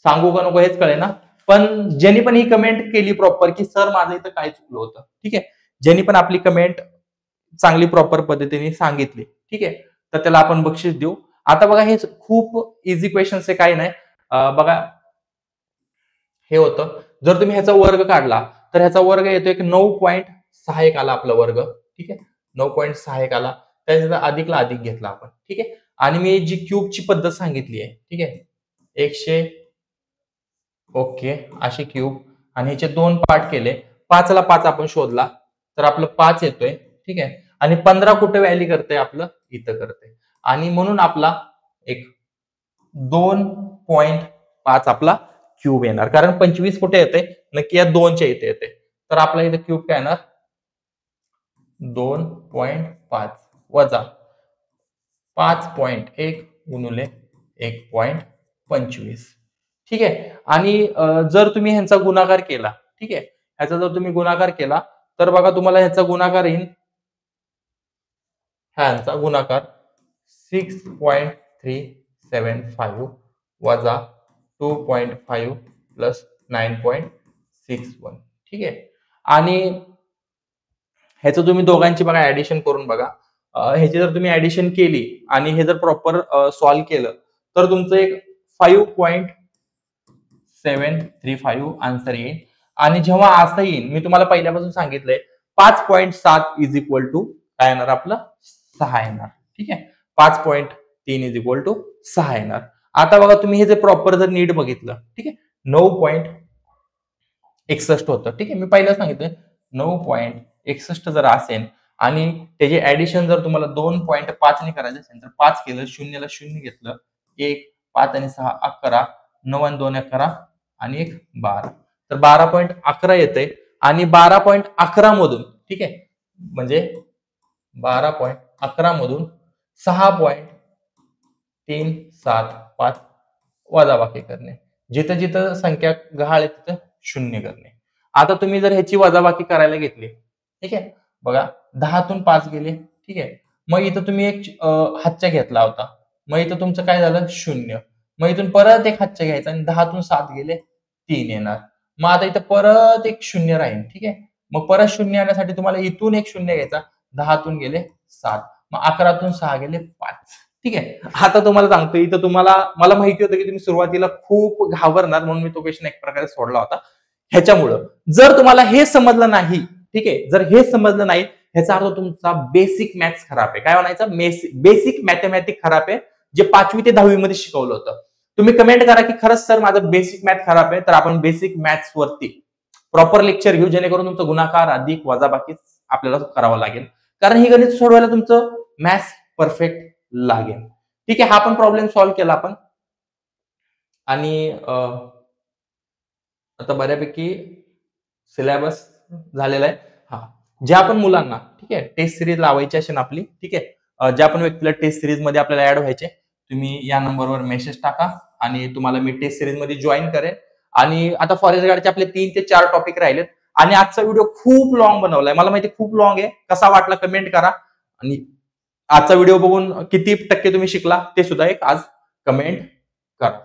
सांगू का नको हेच कळेना, पण ज्यांनी पण ही कमेंट केली प्रॉपर की सर माझं इथं काय चुकलं होतं, ठीक आहे, ज्यांनी पण आपली कमेंट चांगली प्रॉपर पद्धतीने सांगितली, ठीक आहे, तर त्याला आपण बक्षीस देऊ. आता बघा हे खूप इझी क्वेश्चन्स आहे, काही नाही. बघा हे होतं, जर तुम्ही ह्याचा वर्ग काढला तर ह्याचा वर्ग येतो एक 9.61 आला आपला वर्ग. ठीक आहे, 9.61 आला, त्याचा अधिकला अधिक घेतला आपण. ठीक आहे, आणि मी जी क्यूबची पद्धत सांगितली आहे, ठीक आहे, 100 ओके असे क्यूब आणि ह्याचे 2 पार्ट केले, 5 ला 5 आपण शोधला तर आपलं 5 येतोय, ठीक आहे, आणि 15 कुठे व्हॅली करते आपलं इथं करते, आणि म्हणून आपला एक 2.5 आपला क्यूब येणार, कारण 25 कुठे येते नक्की या 2च्या इथे येते, तर आपला इथे क्यूब काय येणार 2.5 वजा 5.1 गुणुले 1.25, ठीक आहे. आणि जर तुम्ही ह्यांचा गुणाकार केला, ठीक आहे, ह्याचा जर तुम्ही गुणाकार केला तर बघा तुम्हाला ह्याचा गुणाकार येईल, ह्यांचा गुणाकार 6.375 वजा 2.5 प्लस 9.61, ठीक आहे. आणि ह्याचं तुम्ही दोघांची बघा ऍडिशन करून बघा, ह्याची जर तुम्ही ऍडिशन केली आणि हे जर प्रॉपर सॉल्व्ह केलं तर तुमचं एक 5.735 आन्सर येईल. आणि जेव्हा असं येईल, मी तुम्हाला पहिल्यापासून सांगितलंय 5.7 इज इक्वल टू काय येणार आपलं 6 येणार, ठीक आहे, 5.3 इज इक्वल टू 6 येणार. आता बघा तुम्ही हे जे प्रॉपर जर नीट बघितलं, ठीक आहे, 9.61 होतं, ठीक आहे, मी पहिलं सांगितलं 9.61 जर असेल आणि त्याचे ऍडिशन जर तुम्हाला 2.5 ने करायचं असेल तर 5 केलं, शून्यला शून्य घेतलं, 1 5 आणि 6 11, 9 आणि 2 11 आणि 1 12, तर 12.11 येते. आणि 12.11 मधून, ठीक आहे, म्हणजे 12.11 मधून 6.375 वजाबाकी करणे, जिथं जिथं संख्या गहाळ आहे तिथं शून्य करणे. आता तुम्ही जर ह्याची वजाबाकी करायला घेतली, ठीक आहे, बघा 10तून 5 गेले, ठीक आहे, मग इथं तुम्ही एक हातच्या घेतला होता, मग इथं तुमचं काय झालं 0, मग इथून परत एक हातच्या घ्यायचा आणि 10तून 7 गेले 3 येणार, मग आता इथं परत एक 0 राहील, ठीक आहे, मग परत 0 येण्यासाठी तुम्हाला इथून एक 0 घ्यायचा, 10तून गेले 7, मग 11तून 6 गेले 5, ठीक आहे. आता तुम्हाला सांगतो, इथं तुम्हाला मला माहिती होतं की तुम्ही सुरुवातीला खूप घाबरणार, म्हणून मी तो क्वेश्चन एक प्रकारे सोडला होता. ह्याच्यामुळं जर तुम्हाला हे समजलं नाही, ठीक आहे, जर हे समजलं नाही ह्याचा अर्थ तुमचा बेसिक मॅथ्स खराब आहे. काय म्हणायचं, बेसिक मॅथमॅटिक्स खराब आहे, जे 5वी ते 10वी मध्ये शिकवलं होतं. तुम्ही कमेंट करा की खरंच सर माझं बेसिक मॅथ खराब आहे, तर आपण बेसिक मॅथ्स वरती प्रॉपर लेक्चर घेऊ, जेणेकरून तुमचं गुणाकार अधिक वजाबाकी आपल्याला करावं लागेल, कारण ही गणित सोडवायला तुमचं मॅथ्स परफेक्ट लागेल, ठीक आहे. हा पण प्रॉब्लेम सॉल्व्ह केला आपण. आणि आता बऱ्यापैकी सिलेबस झालेला आहे. हा, ज्या पण मुलांना, ठीक आहे, टेस्ट सिरीज लावायची असेल आपली, ठीक आहे, ज्या पण व्यक्तीला टेस्ट सिरीज मध्ये आपल्याला ऍड व्हायचे, तुम्ही या नंबरवर मेसेज टाका आणि तुम्हाला मी टेस्ट सिरीज मध्ये जॉईन करेन. आणि आता फॉरेस्ट गार्डचे आपले 3 ते 4 टॉपिक राहिलेत आणि आजचा व्हिडिओ खूप लॉंग बनवलाय, मला माहिती खूप लॉंग आहे, कसा वाटला कमेंट करा. आणि आजचा व्हिडिओ बघून किती टक्के तुम्ही शिकला ते सुद्धा एक आज कमेंट करा.